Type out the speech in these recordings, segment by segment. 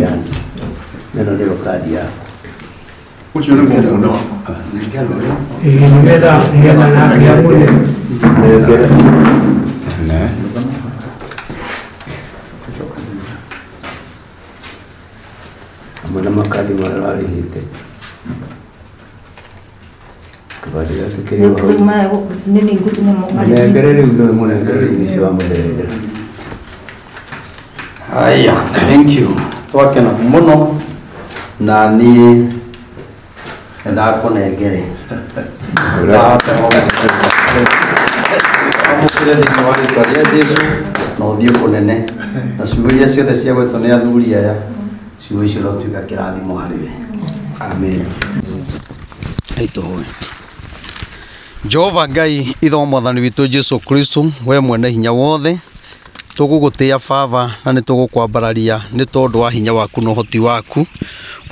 Brian. Neno ndio kadi yako. Uchiona ngero no. Ngero yo. Ngeda na ya mune. Ngeda. Ne. Amana makadi marali hite. Kabadi ya fikiri wa. Nini ngutu na mwangali. Ngere ndio mwana ngere ni shwa mderege. Haya, thank you. Twake na muno na ni ndako negere. Amukire ni swali kwa Yesu na uthio kunene na ciuria ciothe cia gwetwo ni athuri aya ciugo icio no tuika kirathimo hariwe. Amen. Aito hoy. Jehova Ngai itho mwathani witu Jesu Kristo we mwene hinya wothe tugugutia baba na ni tugukwambararia ni tondu wa hinya waku no hoti waku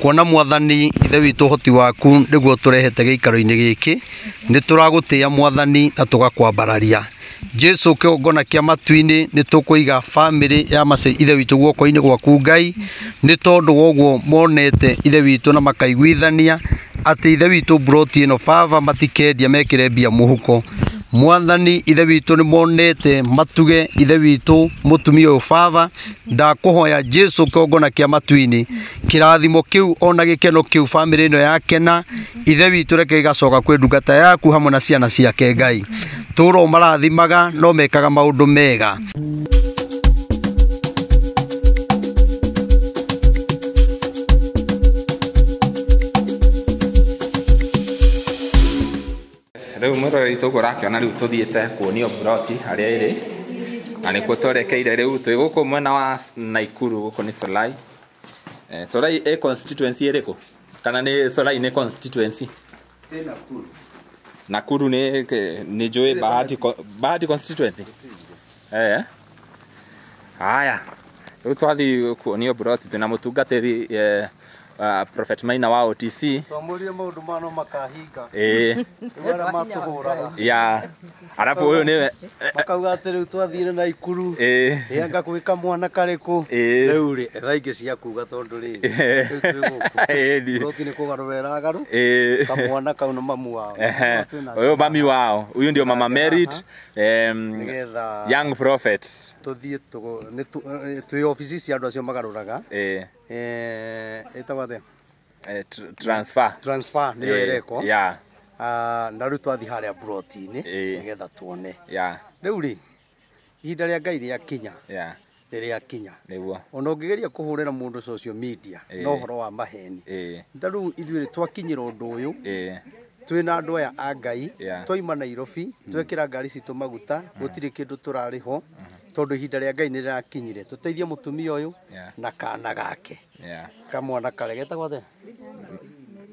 kuona mwathani ithe witu hoti waku niguo turehete giikaro-ini giki ni turagutia mwathani na tugakwambararia Jesu kiongona kia matu-ini ni tukuiga family ya Masai ithe witu guoko-ini gwaku Ngai ni tondu woguo monete ithe witu na makaiguithania ati ithe witu broti ino baba matikedia mekire mbia muhuko mwathani ithe witu ni monete matuge ithe witu mutumia uyu baba ndakuhoya Jesu kiongona kia matu-ini kirathimo kiu ona gikeno kiu family ino yakena ithe witu reke igacoka kwi ndungata yaku hamwe na ciana ciake Ngai turo marathimaga no mekaga maundu mega. Riu murori tugurakiona riu tuthiete kuonio broti haria iri na nikuo twerekeire riu twi guku mwena wa Naikuru guku ni Solai. Solai e constituency iriku kana ni Solai ni constituency Nakuru. Nakuru ni Joy Bahati constituency haya riu twathi kuonio broti twina mutungatiri Prophet Maina wa OTC Twamurie maundu mano makahinga. Wala matuhuraga. Ya. Arafu huyo niwe makauga ati riu twathire Naikuru. Yanga gwika mwana kariku. Riu ri thaingi cia kuga tondu ri. Roti ni kugarurera garu. Kamwana kau no mamu wao. Huyo mami wao. Huyo ndio Mama Merit Young Prophet. Tuthie twi ofisi cia andu acio magaruraga. Etawathe transfer niyo ireko na riu twathi haria broti-ini nigetha tuone riu ri ihinda ria Ngai ria kinya riria kinya ona ungigeria kuhurira mundu social media no horo wa maheni riu ithuĩ twakinyira undu uyu twina andu aya a Ngai twaima Nairobi twekira ngari citu maguta gutiri kindu turariho tondu ihinda ria Ngai ni rirakinyire tuteithie mutumia uyu na kana gake kamwana kare getagwo the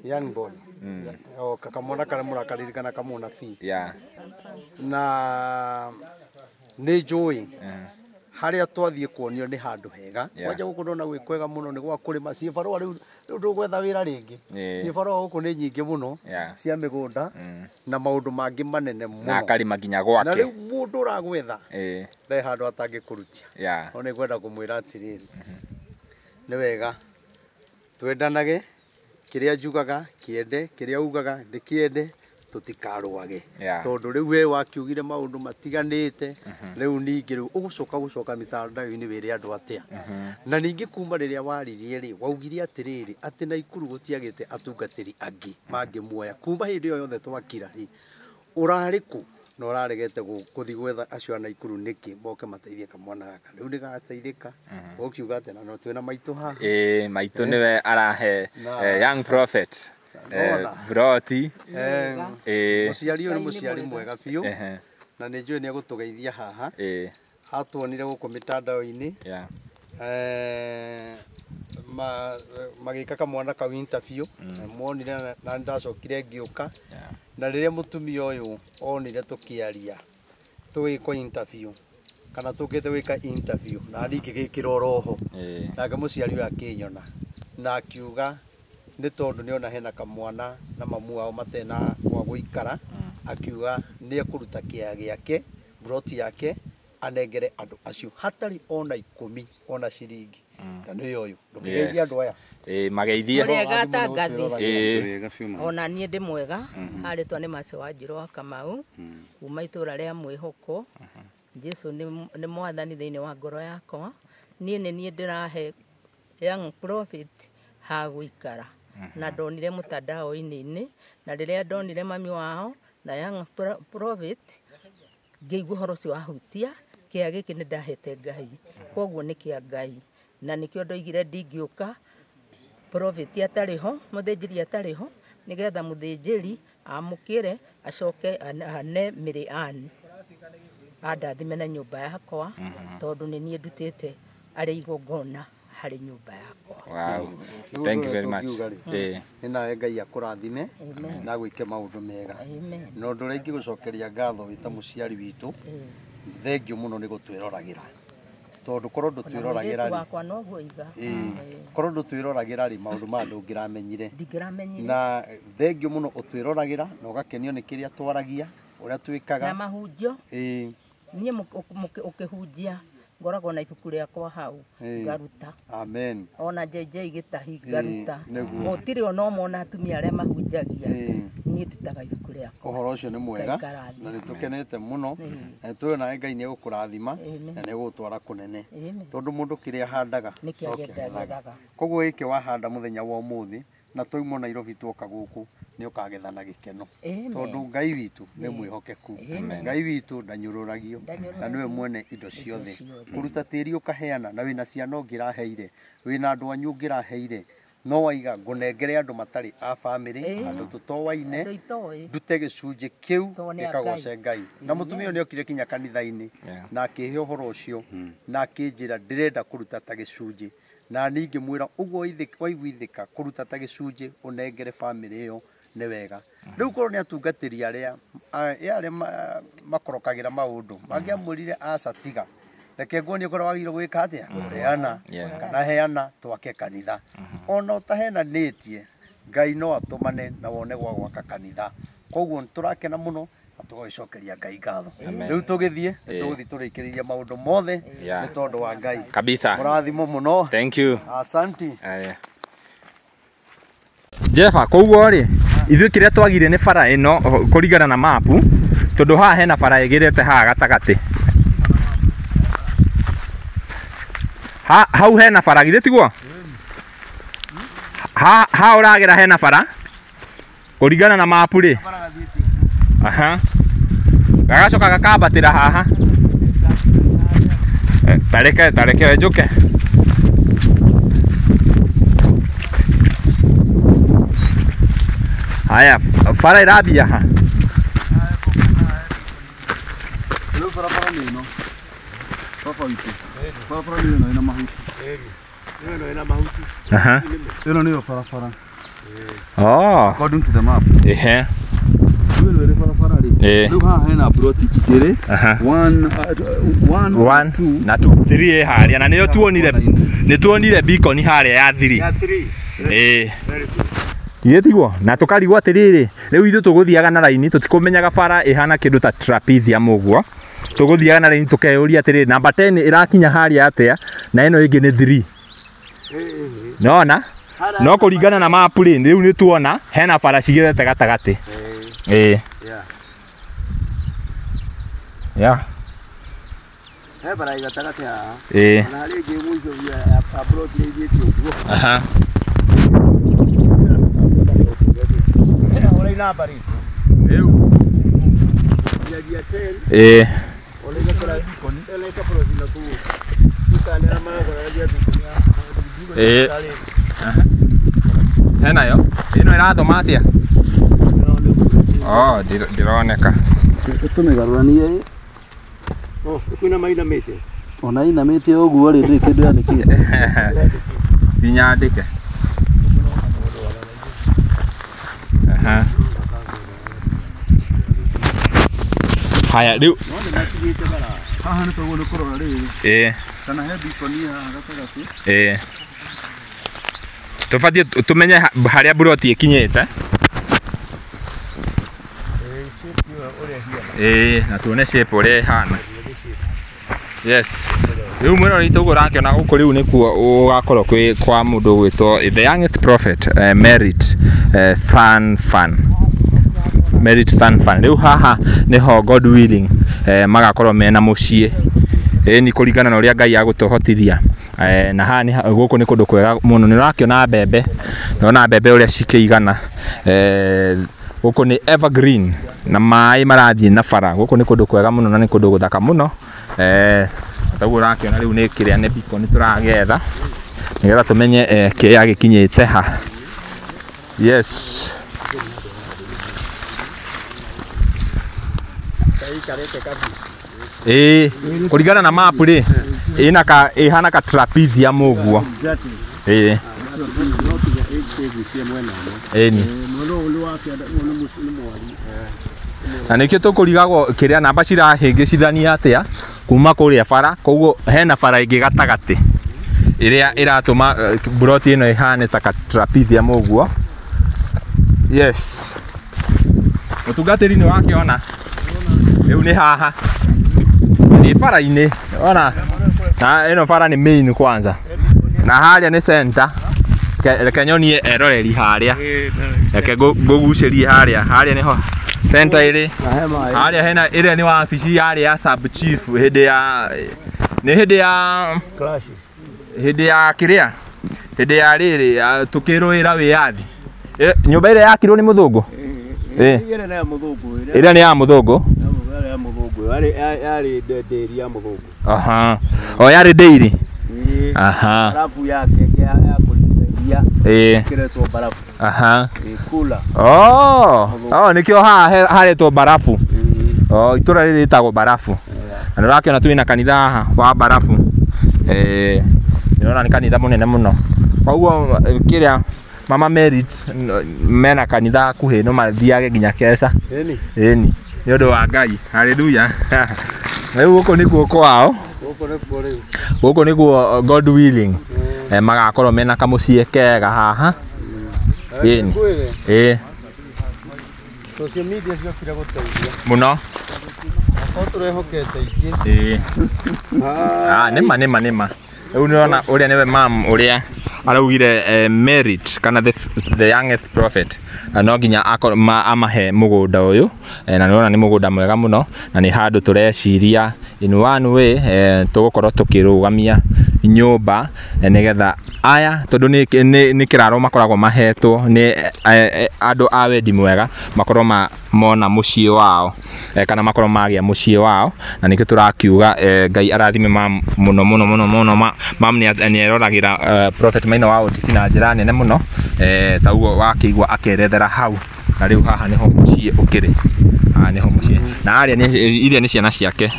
young boy kamwana kare murakaririkana kamwana fi na ni Joy haria twathie kuonio ni handu hega wanja guku ndona gwi kwega muno ni gwa kurima cibarua riu ndugwetha wira ringi cibarua guku ni nyingi muno cia migunda na maundu mangi manene muno na karima nginya gwake na riu mundu uragwetha nda handu atangikurutia ona gwenda kumwira atiriri ni wega twendanage kiria njugaga kiende kiria ugaga ndikiende tutikaruage tondu riu we wakiugire maundu matiganite riu ningi riu ugucoka mitandao-ini wire andu atia na ningi kuma riria waririe ri waugire atiriri ati Naikuru gutiagite atungatiri angi mangimuoya kuma hindi yo yothe twakira ri urari ku no raregete kuthi gwetha acio a Naikuru niki moke mateithie kamwana gaka riu ni gateithika ukiuga ati no twina maitu haha maitu niwe arahe Young Prophet broti muciari uyu ni muciari mwega biu na ni njui ni agutugeithia haha atuonire guku mitandao-ini magika kamwana kau interview monire na ndacokire ngiuka na riria mutumia uyu onire tukiaria tugiko interview kana tukite gwika interview na ringi gikira oroho nake muciari uyu akinyona na akiuga ni tondu ni ona hena kamwana na mamu wao matena kwa guikara akiuga ni akuruta kia giake broti yake anengere andu acio hatari ona 10 ona ciringi na nĩ ũyũ ndũgeithia andũ aya mageithie Mwega ngathi ona niĩ ndĩ mwega harĩtwa nĩ Mercy Wanjirũ wa Kamau kuma itũra rĩa Mwĩhoko. Jesu nĩ mwathani thĩinĩ wa ngoro yakwa. Niĩ nĩ niĩ ndĩrahe young prophet ha gũikara na ndonire mũtandao-inĩ na rĩrĩa ndonire mami wao na young prophet ngĩigua ũhoro ũcio wahutia kĩa gĩkĩ nĩ ndahete Ngai, koguo nĩ kĩa Ngai na nĩkĩo ndoigire ndingĩũka prophet atarĩ ho, mũthĩnjĩri atarĩ ho, nĩgetha mũthĩnjĩri amũkĩre acoke ane Mary Ann andathime na nyũmba yakwa tondũ nĩ niĩ ndutĩte arĩ igongona harĩ nyũmba yakwa. Wow, thank you very much. Nĩ nawe Ngai akũrathime na gwĩke maũndũ mega. Na ũndũ ũrĩa ingĩgũcokeria ngatho wĩ ta mũciari witũ, thengiũ mũno nĩ gũtwĩroragĩra. Tondũ korwo ndũtwĩroragĩra rĩ maũndũ ma ndũngĩramenyire. Na thengiũ mũno ũtwĩroragĩra na ũgakenio nĩ kĩrĩa twaragia ũrĩa twĩkaga na mahunjio. Niĩ ũkĩhunjia ngoragwo na ibuku rĩakwa hau ngaruta. Amen. Ona JJ gĩtahi ngaruta. Gũtirĩ ona ũmwe ona atumia arĩa mahunjagia niĩ ndutaga ibuku rĩakwa. Ũhoro ũcio nĩ mwega na nĩ tũkenete mũno na tũĩ nawe Ngai nĩ egũkũrathima na nĩ egũgũtwara kũnene tondũ mũndũ kĩrĩa ahandaga nĩkĩo agethaga. Koguo gĩkĩ wahanda mũthenya wa ũmũthĩ na tũimo Nairobi tuoka gũkũ nĩ ũkagetha na gĩkeno tondũ Ngai witũ nĩ mwĩhokeku. Ngai witũ ndanyũrũragio na nĩwe mwene indo ciothe. Kũruta tĩri ũkaheana na wĩna ciana ũngĩraheire, wĩna andũ anyu ũngĩraheire, no waiga ngũnengere andũ matarĩ a bamĩrĩ, andũ tũtowaine, ndute gĩcunjĩ kĩu gĩkagoce Ngai. Na mũtumia nĩ okire kinya kanitha-inĩ na akĩhe ũhoro ũcio na akĩnjĩra ndĩrenda kũruta ta gĩcunjĩ, na ningĩ mwĩra ũguo waiguithĩka kũruta ta gĩcunjĩ ũnengere bamĩrĩ ĩyo nĩ wega. Rĩu korwo nĩ atungatĩri arĩa makorokagĩra maũndũ mangĩamwĩrire aca tiga, reke nguonie korwo wagĩrĩirwo gwĩka atĩa heana kana heana twake kanitha. Ona ũtahenanĩtie Ngai no atũmane na wone gwa gwaka kanitha. Koguo tũrakena mũno na tũgagĩcokeria Ngai ngatho. Rĩu tũgĩthiĩ tũgũthiĩ tũrĩkĩrĩrie maũndũ mothe nĩ tondũ wa Ngai. Kabisa. Mũrathimo mũno. Thank you. Asanti. Jefa, koguo rĩ ithuĩ kĩrĩa twagire nĩ bara ĩno kũringana na mapu tondũ haha hena bara ĩgĩrĩte haha gatagatĩ. Hau hena bara githĩ tiguo? Ha ũragera hena bara kũringana na mapu rĩ. Gagacoka gakambatĩra haha. Tareke njũke. Haya, bara irambia ha. Rĩu barabara nĩ ĩno. Baba witũ. Barabara nĩ ĩno ĩna mahuti. Ĩno ĩna mahuti. Ĩno nĩyo barabara. According to the map. Ĩno ĩrĩ barabara rĩ. Rĩu haha hena broti igĩrĩ. 1 na 2 3 harĩa na nĩ tuonire beacon harĩa ya 3. Ya 3. Yetiguo na tukarigwo atiriri riu ithu tuguthiaga na raini tutikumenyaga bara ihana kindu ta trapezium uguo tuguthiaga na raini tukeyuria atiriri namba 10 irakinya haria atia na ino ingi ni 3 nona no kuringana na map ri riu ni tuona hena bara cigirete gatagati ya he bara gatagati haha na hari ingi mwico ya abroad ni igiti uguo namba rĩ rĩu ya 10 ole gakora beacon ele kapro zina tu tukanera magora ya beacon hena yo ino irathoma atia ndironeka tumegarũranie kwĩna mainamĩte ona inamĩte ũguo rĩ ndĩ kĩndũ yandĩkĩte binya andĩke haya riu haha nĩ tũguo nĩ kũrora rĩrĩ kana he beacon haha gatagati tũbatie tumenye harĩa broti ĩkinyĩte na tuone shape ũrĩa ĩhana yes Riu mwena ritu gurakiona guku riu nikuo ugakorwo kwi kwa mundu gwitwo the youngest prophet Merit Sanfan. Merit Sanfan. Riu haha niho God willing magakorwo mena mucie. Ni kuringana na uria Ngai agutuhotithia. Na haha ni guku ni kundu kwega muno. Ni urakiona mbembe. Nona mbembe uria cikigana. Guku ni evergreen na mai marathie na bara. Guku ni kundu kwega muno na ni kundu guthaka muno. Taguo rakiona riu ni kiria ni biko ni turagetha nigetha tumenye kiria gikinyite ha. Yes. Kuringana na map ri ihana ka trapezium uguo. Na nikio tukurigagwo kiria namba cirahingicithania atia kuma kuria bara koguo hena bara ingi gatagati iria iratuma broti ino ihane ta trapezium uguo. Yes. Utungatiri ni wakiona riu ni haha ni bara ini ona na ino bara ni main kwanza na haria ni center reke nyonie eroreri haria reke gugucerie haria niho center iri haria hena ire ni wabici ya sub chief hidi ya clashes hidi ya kiria hidi ya riri tukiruira wiathi nyumba ire yakirwo ni muthungu ire na muthungu ire ni ya muthungu yari dairy ya muthungu o yari dairy barafu yake ya kulia kiretwo barafu kula nikio haretwo barafu itura riri ritagwo barafu na nurakiona twina kanitha haha wa barafu nirona ni kanitha munene muno koguo kiria Mama Merit mena kanitha kuhi no mathiage nginya Kesa ni ndu wa Ngai. Hallelujah. Riu guku nikuo kwao guku nikuo God willing magakorwo mena kamucie kega haha social media cigakira guteithia muno turehokete ingi nima riu nirona uria niwe mam uria araugire Merit kana the youngest prophet no nginya amahe mugunda uyu na nirona ni mugunda mwega muno na ni handu tureciria in one way tugukorwo tukirugamia nyumba nigetha aya tondu ni kiraro makoragwo mahetwo ni andu a wendi mwega makorwo mona mucie wao kana makorwo magia mucie wao na nikio turakiuga Ngai arathime muno mam ni eroragira prophet Maina wa Otisi na njira nene muno taguo wakigwa akerethera hau na riu haha niho mucie ukiri niho mucie na iria ni ciana ciake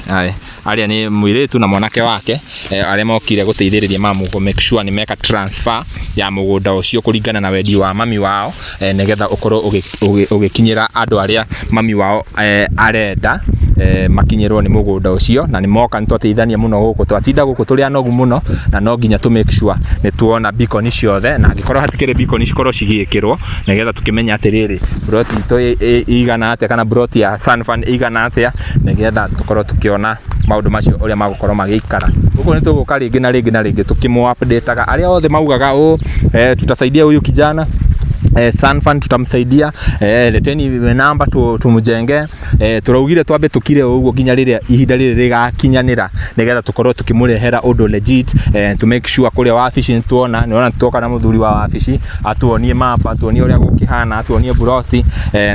aria ni muiritu na mwanake wake aria mokire guteithiriria mamu go make sure ni meka transfer ya mugunda ucio kuringana na wendi wa mami wao nigetha ukorwo ugikinyira andu aria mami wao arenda makinyirwo ni mugunda ucio na ni moka nitwateithania muno guku twatinda guku turi anogu muno na no nginya to make sure ni tuona beacon ciothe na ngikorwo hatikire beacon cikorwo cigikirwo nigetha tukimenya atiriri broti to igana atia kana broti ya Sanfan igana atia nigetha tukorwo tukiona maundu macio uria magukorwo magikara guku ni tuguka ringi na ringi tukimu updateaga aria othe maugaga tutasaidia huyu kijana Sanfan tutamsaidia leteni namba tumujenge turaugire twambe tukire uguo nginya riria ihinda riri rigakinyanira nigetha tukorwo tukimurehera undu legit to make sure kuria wabici nituona niona tutoka na muthuri wa wabici atuonie map atuonie uria gukihana atuonie broti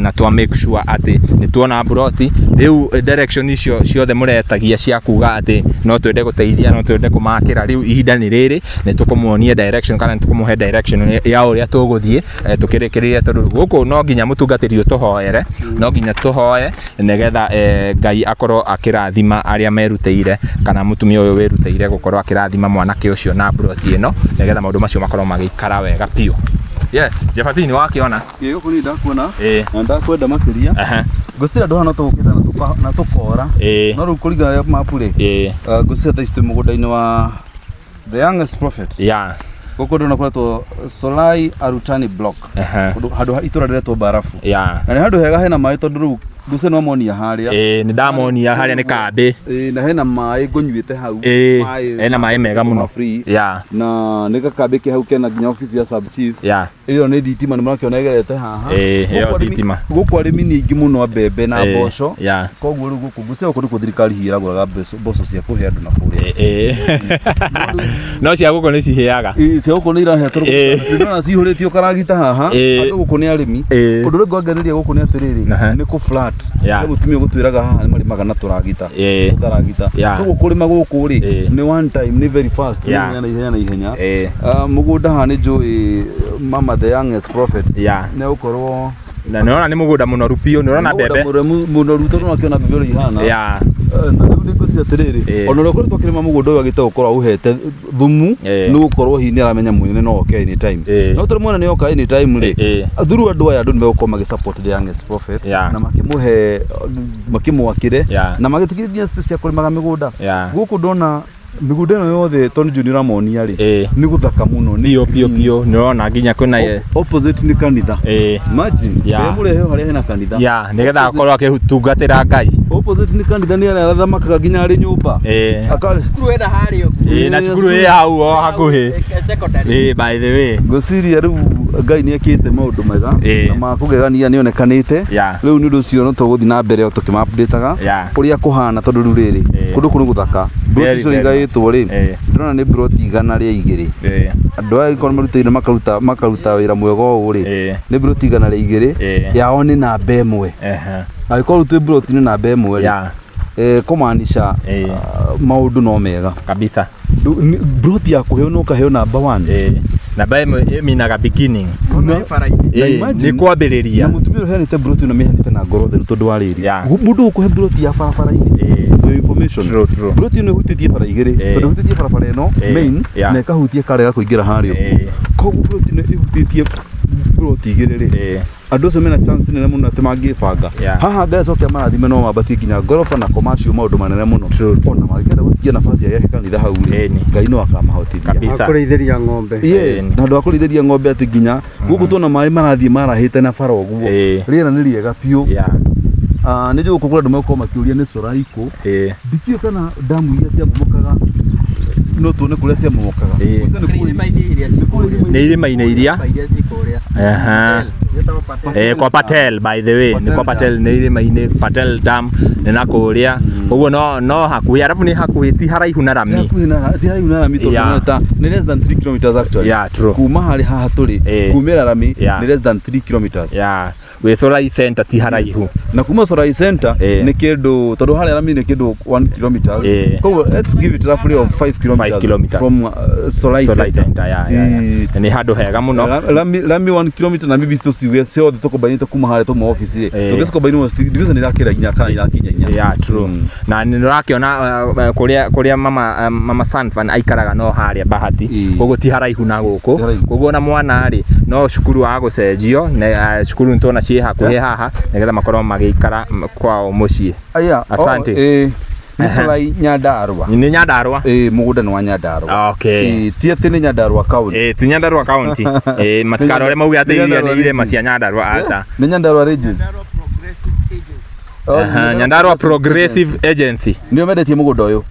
na twa make sure ati nituona broti riu direction icio ciothe muretagia cia kuga ati no twende guteithia no twende kumakira riu ihinda ni riri ni tukumuonia direction kana tukumuhe direction ya uria tuguthie tukirekereria tondu guku no nginya mutungatiri utuhoere no nginya tuhoe nigetha Ngai akorwo akirathima aria meruteire kana mutumia uyu wiruteire gukorwo akirathima mwanake ucio na broti ino nigetha maundu macio makorwo magikara wega pio. Yes, Jefferson wakiona guku ni ndakuona na ndakwenda makiria ngusira ndo hano tukita na tukora no ru kuriga mapu ri ngusira ta istu mugunda-ini wa the youngest prophet guku ndo nakoretwo Solai Arutani block handu itura riretwo barafu na ni handu hega hena mai tondu ru Gusa no monia haria. Ni ndamonia haria ni kambi. Na hena mai ngonyuite hau. Hena mai mega muno. Na nika kambi ke hau kena nginya office ya sub chief. Iyo ni thitima ni marakiona igerete haha. Iyo thitima. Guku arimi ningi muno mbembe na mboco. Koguo riu guku gusa uko ku thirikari hira mboco cia kuhe andu na kuria. No cia guku ni ciheaga. Cia guku ni irahe toro. Ndona cihuritio karagita haha. Andu guku ni arimi. Undu ri ngwangeriria guku ni atiriri. Ni ku flat. Gutumia gutwiraga haha ni marimaga na turagita. Turagita. Koguo kurima guku ri ni one time ni very fast. Ni na ihenya. Mugunda haha ni njui Mama the youngest prophet. Ne ukorwo na nona ni mugunda munoru pio nona mbembe munoru to no akiona mbembe ihana na riu ni kucia tiriri ona ro ko kirima mugunda uyu agite ukorwo uhete thumu ni ukorwo hi ni aramenya mwene no okay any time no tore mwana ni okay any time ri thuru andu aya andu ni megukoma magi support the youngest prophet na makimuhe makimwakire na magitikithia space ya kurimaga migunda guku ndona migunda no yothe tonu junior monia ri ni guthaka muno ni pio nirona nginya kuna opposite ni kanitha imagine murehe haria hena kanitha nigetha akorwo akihutungatira Ngai opposite ni kanitha ni aratha makaga nginya ari nyumba akari cukuru wena hario na cukuru hau hakuhi by the way ngociria riu Ngai ni ekite maundu mega na makugegania ni onekanite riu ni undu cio no tuguthi na mbere tukimapdataga uria kuhana tondu riu riri kundu kunu guthaka itwo ri ndona ni broti igana ria igiri andu aya ikoro marutire makaruta wira mwega uyu ri ni broti igana ria igiri yao ni namba imwe agikoro tu broti ni namba imwe ri kumaanisha maundu no mega kabisa broti ya kuheo no kaheo namba 1 namba imwe iminaga beginning ni kwambiriria na mutumia uheanite broti no mihanite na ngoro theru tondu wa riri mundu ukuhe broti ya barabara-ini information broti no hutitie bara igiri tondu hutitie barabara ino main na ikahutie karega kuingira hario koguo broti no ihutitie broti igiri ri andu acio mena chance nene muno ati mangibanga haha Ngai acoke marathime no mambatie nginya ngoroba na commercial maundu manene muno ona magikenda gutia nafasi ya kanitha hau ri Ngai no akamahotithia akureithiria ng'ombe na andu akureithiria ng'ombe ati nginya guku tuna mai marathie marahite na bara uguo riera ni riega piu ni njugu kugura andu megukoo makiuria ni Soraiko ndikio kana damu iria cia momokaga no tuone kuria cia momokaga ni irima-ini iria kwa Patel by the way ni kwa Patel ni irima-ini Patel dam ni na kuria uguo no hakuhi arabu ni hakuhi ti haraihu na rami si haraihu na rami tondu ni less than 3 kilometers actually kuma hari haha turi kumira rami ni less than 3 kilometers we Solai center ti haraihu na kuma Solai center ni kindu tondu hari rami ni kindu 1 kilometer so let's give it roughly of 5 kilometers from Solai center ni handu hega muno rami 1 kilometer na bibi tusiwe ciothe tukubainite kuma hari tumo office ri tugicikobaini mo ndivision irakira inya kana irakinya inya true na nirakiona kuria mama Sanfan aikaraga no haria Bahati koguo ti haraihu na guku koguo na mwana ri no cukuru wa gucenjio na cukuru ntona cie hakuhi haha nigetha makorwo magikara kwao mucii asante ni Solai Nyandarua ni Nyandarua mugunda ni wa Nyandarua okay ti ati ni Nyandarua county ti Nyandarua county matikaro mauga ati irema cia Nyandarua aca ni Nyandarua Regions Nyandarua Progressive Agency ndio mendetie mugunda uyu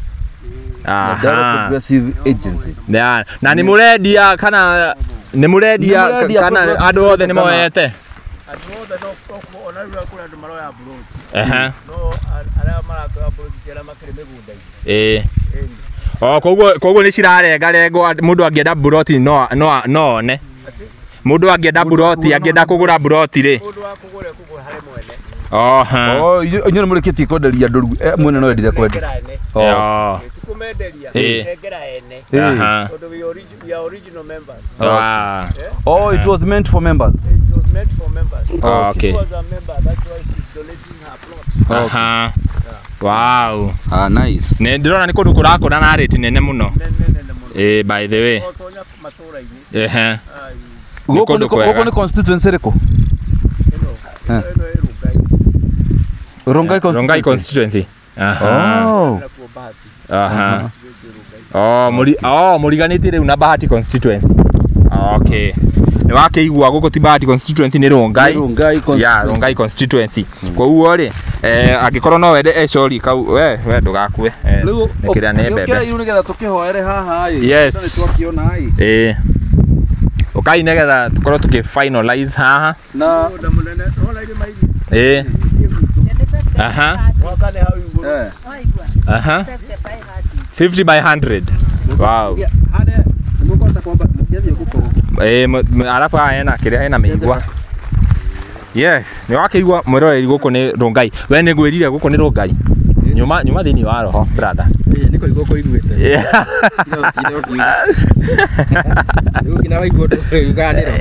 Nyandarua Progressive Agency na ni murendia kana ni murendia kana andu othe ni moete andu othe no ona riu akura andu maroya broti no aria marakoya broti kera makiri migunda-ini koguo ni cirarengarengwo mundu angienda broti no one mundu angienda broti angienda kugura broti ri mundu wa kugura hari mwene inyo murikitie kwenderia andu mwene no endire kwendia tukumenderia engera ene tondu we are original members it was meant for members okay she was a member that's why she's donating her plot wow nice ne ndirona ni kundu kurakura na rate nene muno by the way tonya maturaini guko ni constituency riko Rongai constituency muriganite riu na Bahati constituency okay ni wakeigua guko Tibati constituency ni Rongai ya Rongai constituency kwa huo ri agikorwo no wende sorry kau we ndugakue nikiria ne mbembe okay nigetha tukihoere haha yes twakiona ukai nigetha tukorwo tuki finalize haha na munene rona ile maili aha 50 by 100 wow alafu ena kiria ena meigwa yes ni wakeigwa mwiroreri guku ni Rongai we ni ngwirire guku ni Rongai nyuma thini wa roho brother niko igwa ko iguite ngina waigwa uganira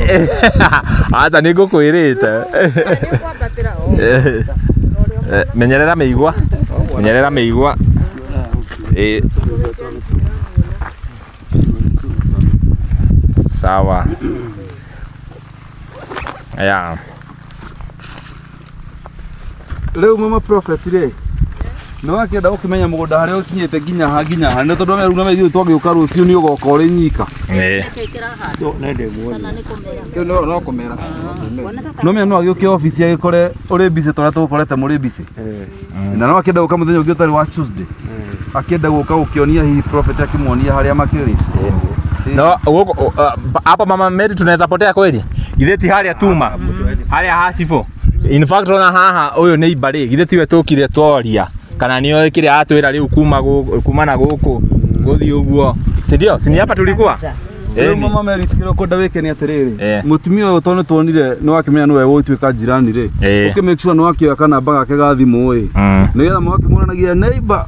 aza ni ngukwirite menyerera meigwa sawa ya leo mama prophet re no akenda ukimenya mugunda haria ukinyete ginya ha ne tondu meru na megiu twagiuka rucio ni ugoka uri nyika nende muone no kumera no me no agiuke office agikore uri busy tora tukorete muri busy na no akenda uka muthenya ungi utari wa Tuesday akenda guka ukionia hihi prophet akimwonia haria makiri no hapa mama Mary tunaweza potea kweli githeti haria tuma haria hasifu in fact ona haha uyu ni ibari githeti we tukire tworia kana nio kire atwira riu kuma na guku guthi uguo sindio sini hapa tulikuwa mama Mary tukiro konda weke ni atiriri mutumia uyu tone twonire no akimenya no we wotwika jirani ri uke make sure no akioya kana baga ke gathimu ri nigetha mwaki monanagia neighbor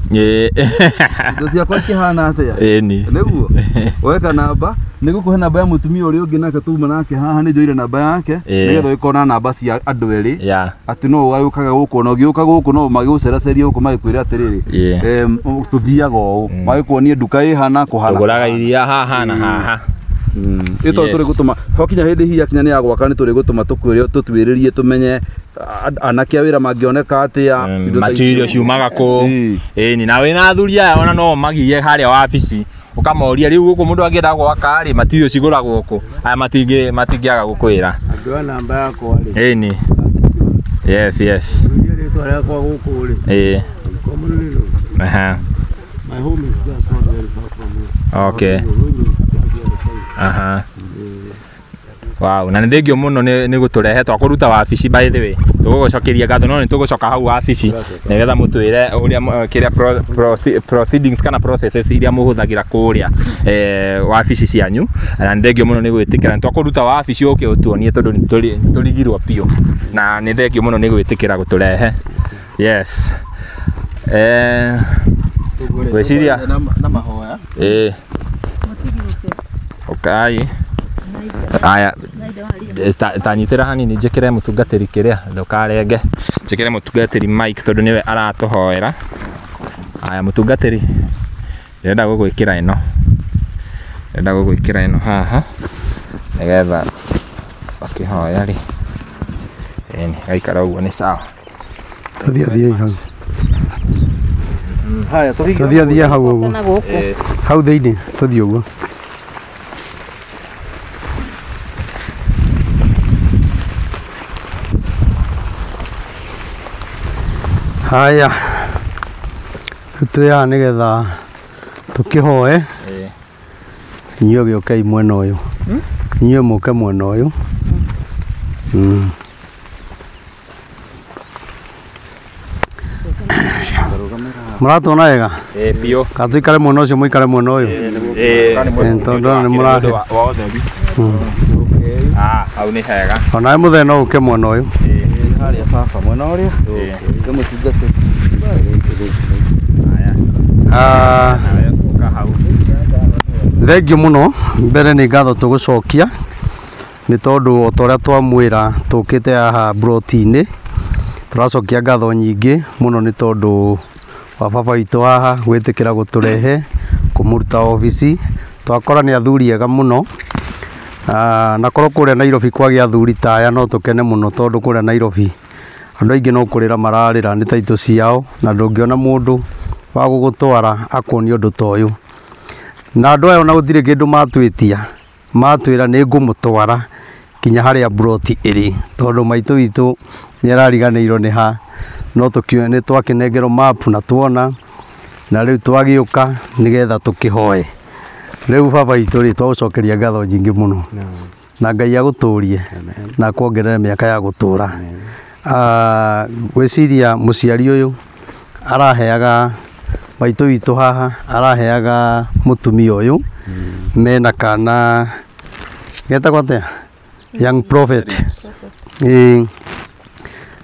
ndocia kwa kihana atia niguo weka namba nigukuhe namba ya mutumia uri ungi nake tuma nake haha ni njoire namba yake nigetha ikona namba cia andu eri ati no wayukaga guku no giuka guku no magiguceraceria guku magikwira atiriri tuthiaga uu magikuonie nduka ihana kuhana tuguraga iria haha na haha ito turi gutuma hokinya hindi hi akinya ni ya gwaka ni turi gutuma tukwire tutwiririe tumenye anake awira mangioneka atia material ciumaga ku ni nawe na thuria ona no magiye haria wabici ukamoria riu guku mundu angienda gwaka ri material ciguragwo ku aya matingiaga gukwira ndio namba yako ri ni yes ndio tore kwa guku ri aha my home is just not very far from here okay aha wow na ndegio muno ni guturehe twakuruta wabici by the way tugucokeria gatho no ni tugucoka hau wabici nigetha mutwire uria kiria proceedings kana processes iria muhuthagira kuria wabici cianyu na ndegio muno ni gwitikira twakuruta wabici uke utuonie tondu turigirwo pio na ni ndegio muno ni gwitikira guturehe yes gweciria na mahoya okay aya tanyitira hanini njikire mutungatiri kiria ndukarenge njikire mutungatiri Mike tondu niwe aratuhoera aya mutungatiri ndenda gugwikira ino haha nigetha bakihoya ri aikara uguo ni sawa tuthia haya tuthia hau uguo hau thiini tuthia uguo haya tuya nigetha tukihoe inyo giokai mwena uyu inyo muke mwena uyu muratona wega pio katuikare mwena ucio muikare mwena uyu tondu ni murahe au ni hega ona muthe no uke mwena uyu haria baba mwena uria mutungate thengiũ muno mbere nĩ ngatho tũgũcokia nĩ tondũ otoria twamwĩra tũkĩte haha broti-inĩ tũracokia ngatho nyingĩ mũno nĩ tondũ wa baba witũ haha gwĩtĩkĩra gũtũrehe kũmũruta obici twakora nĩ athuri ega mũno na korwo kũrĩa Nairobi kwagĩa athuri ta aya no tũkene mũno tondũ kũrĩa Nairobi andũ aingĩ no kũrĩra mararĩra nĩ taitũ ciao na ndũngĩona mũndũ wa gũgũtwara akuonia ũndũ ta ũyũ na andũ aya ona gũtirĩ kĩndũ matwĩtia matwĩra nĩ ngũmũtwara kinya haria broti iri tondu maitu witu ni arariganirwo ni ha no tukio ni twakinengero map na tuona na riu twagiuka nigetha tukihoe riu baba itu ri twagucokeria ngatho nyingi muno na Ngai aguturie na kuongerera miaka ya gutura gwiciria muciari uyu araheaga maitu witu haha araheaga mutumia uyu mena kana getagwo atia young prophet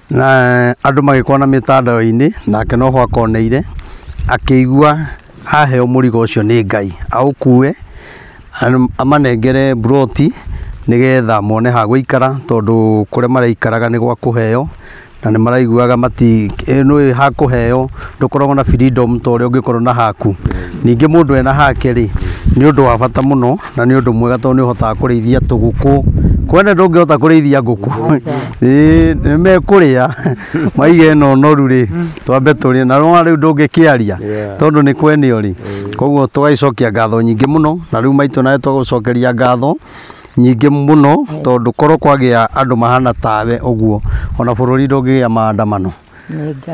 na andu magikona mitandao-ini nake noho akoneire akigua aheo murigo ucio ni Ngai aukue amanengere broti nigetha mone ha guikara tondu kure maraikaraga ni gwa kuheo na ni maraiguaga mati no ha kuheo ndukoragwo na freedom to ri ungikorwo na haku ningi mundu ena hake ri ni undu wa bata muno na ni undu mwega tondu ni uhotaga kurithia tuguku kwene ndungihota kurithia nguku ni mekuria maige no noru ri twambe turie na no riu ndungikiaria tondu ni kwenio ri koguo tugaicokia ngatho nyingi muno na riu maitu nae twagucokeria ngatho nyingi muno tondu korwo kwagia andu mahana tawe uguo ona bururi ndungigia maandamano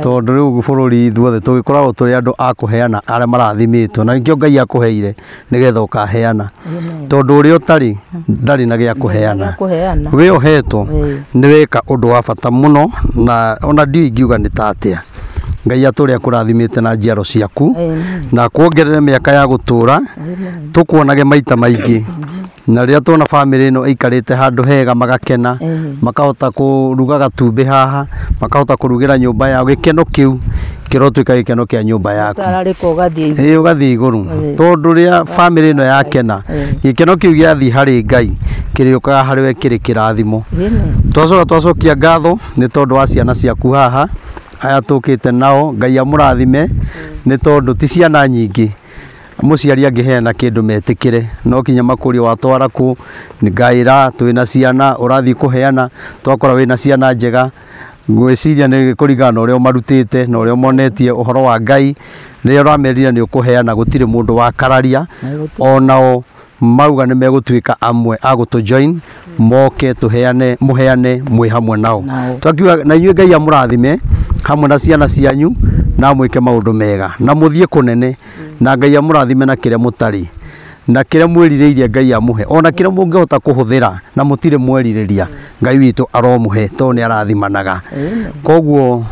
tondu riu bururi thuothe tugikoragwo turi andu a kuheana aria marathimitwo na nikio Ngai akuheire nigetha ukaheana tondu uri utari ndari na gia kuheana we uhetwo ni weka undu wa bata muno na ona ndi ngiuga ni tatia Ngai aturi akurathimite na njiaro ciaku na kuongerere miaka ya gutura tukuonage maita maingi na ria tuna family ino ikarite handu hega magakena makahota kuruga gatumbi haha makahota kurugira nyumba yao gikeno kiu kirotwika gikeno kia nyumba yaku ugathii iguru tondu ria family ino yakena gikeno kiu giathi hari Ngai kiriukaga hari we kiri kirathimo twacokia ngatho ni tondu wa ciana ciaku haha aya tukite nao Ngai amurathime ni tondu ti ciana nyingi muciari angiheana kindu metikire no kinya makuri watwara ku ni ngaira twina ciana urathi kuheana twakora wina ciana njega gwiciria ni kurigana uria marutite na uria monetie uhoro wa Ngai ni uramerira ni ukuheana gutire mundu wa kararia onao mauga ni megutwika amwe agutu join moke tuheane muheane mwi hamwe nao twakiuga na inyuĩ Ngai amurathime hamwe na ciana cianyu na mwike maundu mega na muthie kunene na Ngai amurathime na kiria mutari na kiria mwiririirie Ngai amuhe ona kiria mungihota kuhuthira na mutire mwiririria Ngai witu aromuhe to ni arathimanaga koguo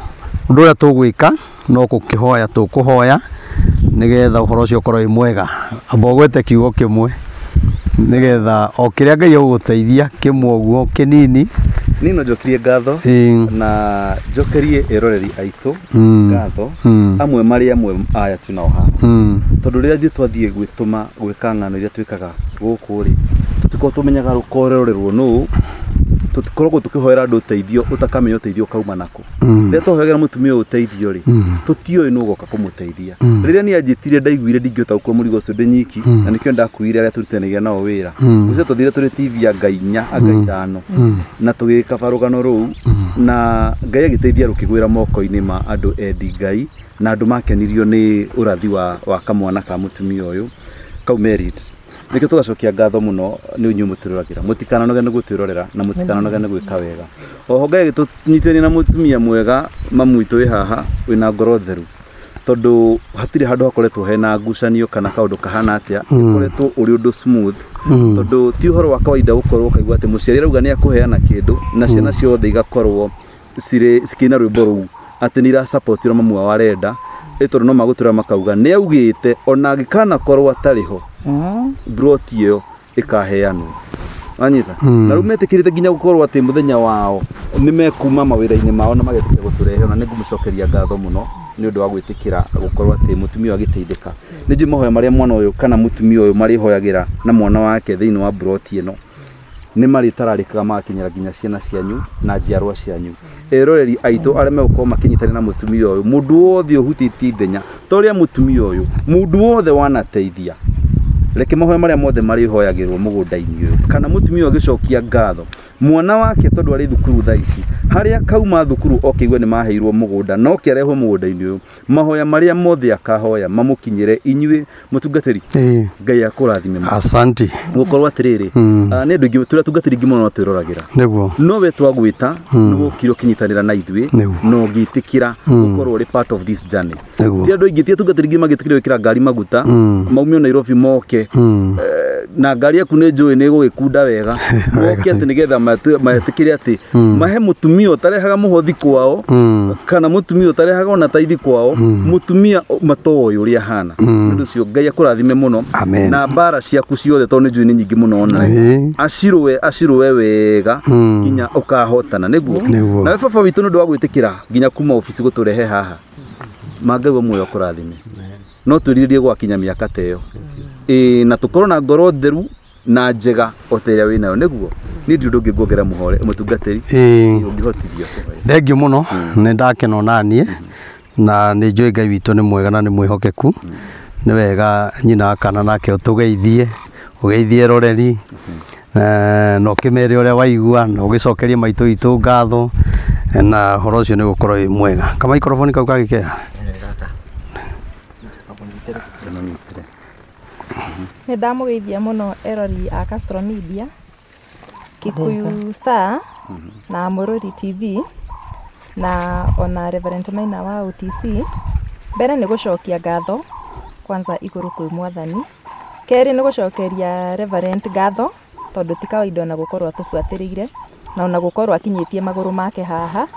undu uria tugwika no kukihoya tukuhoya nigetha uhoro ucio ukorwo wi mwega amba gwete kiugo kimwe nigetha o kiria Ngai aguteithia kimwe uguo kinini nino njokirie ngatho na njokerie eroreri aitu ngatho amwe mari amwe aya tunao haha tondu riria thie twathie gwituma gwika ng'ano iria twikaga guku ri tutiko tumenyaga rukorererwo no tutikoragwo tukihoera andu uteithio utakamenya uteithio kauma nako riria twahoegera mutumia uteithio ri tutioe no goka kumuteithia riria ni anjitire ndaiguire ndingihota gukua murigo ucio ndinyiki na nikio ndakuire aria turutanagia nao wira ucio tuthire turi TV anga 4 anga 5 na tugika barugano ruu na Ngai agiteithia rukigwira moko-ini ma andu endi Ngai na andu makenirio ni urathi wa kamwana ka mutumia uyu kau merit nikio tugacokia ngatho muno ni unyu mutururagira mutikanoge ni gutwirorera na mutikanoge ni gwika wega oho Ngai agitunyitithania na mutumia mwega mamuitu wi haha wina ngoro theru tondu hatire handu hakoretwo hena ngucanio kana kaundu kahana atia koretwo uri undu smooth tondu ti uhoro wa kawaida gukorwo kaigua ati muciari rauga ni akuheana kindu na ciana ciothe igakorwo cikina rwimbo ruu ati ni ra support ro mamu wa renda tondu no magutura makauga ni augite ona angikana korwo atariho broti iyo ikaheanwo anyita na rumetikirite ginya gukorwo ati muthenya wao ni mekuma mawira-ini mao na magetike guturehe ona ningumucokeria ngatho muno ni undu wa gwitikira gukorwo ati mutumia agiteithika ni nji mahoya maria mwana uyu kana mutumia uyu mari hoyagira na mwana wake thiini wa broti ino ni mari tararikaga makinyira ginya ciana cianyu na njiarwa cianyu eroreri aitu aria megukorwo makinyitana na mutumia uyu mundu wothe uhutitie ithenya toria mutumia uyu mundu wothe wanateithia reke mahoya maria mothe mari hoyagirwo mugunda-ini uyu kana mutumia agicokia ngatho mwana wake tondu ari thukuru tha ici haria kauma thukuru okigwe ni maheirwo mugunda no kiarehwo mugunda-ini uyu mahoya maria mothe akahoya mamukinyire inyui mutungatiri Ngai akurathime asante gukorwo atiriri ni ndu ingi turia tungatiri ingi muno twirораgira niguo no we twagwita no kiro kinyitanira na ithui no gitikira gukorwo ri part of this journey ti andu ingi ti tungatiri ingi magitikira wikira ngari maguta maumio Nairobi moke na ngari yaku ni njui ni gugikunda wega moke ati nigetha matikire ati mahe mutumia utarehaga muhothi kwao kana mutumia utarehaga ona taithi kwao mutumia matoyo uria hana ndu cio Ngai akurathime muno na bara ciaku ciothe tondu njui ni nyingi muno ona ashirwe wega nginya ukahotana niguo na we baba witu ndu wa gwitikira nginya kuma ofisi guturehe haha Ngai muoyo akurathime no twiririe gwakinya miaka teyo na tukorwo na ngoro theru na njega oteria winayo niguo ni ndu ngiguogera muhore mutungatiri ungihotithio thengio muno ni ndakena nanie na ni njui Ngai witu ni mwega na ni mwihokeku ni wega nyina kana nake utugeithie ugeithie roreri no kimere uria waigua no gicokerie maitu itu ngatho na horo ucio ni gukorwo mwega kama microphone kau kagikea Nĩ ndamugeithia muno erori a Castro Media, Kikuyu Star na Mururi TV na ona Reverend Maina wa OTC. Mbere nĩ gucokia ngatho kwanza iguru kwĩ Mwathani. Keri nĩ gucokeria Reverend ngatho tondu ti kawaida na gukorwo atubuatĩrĩire na ona gukorwo akinyĩtie maguru make haha.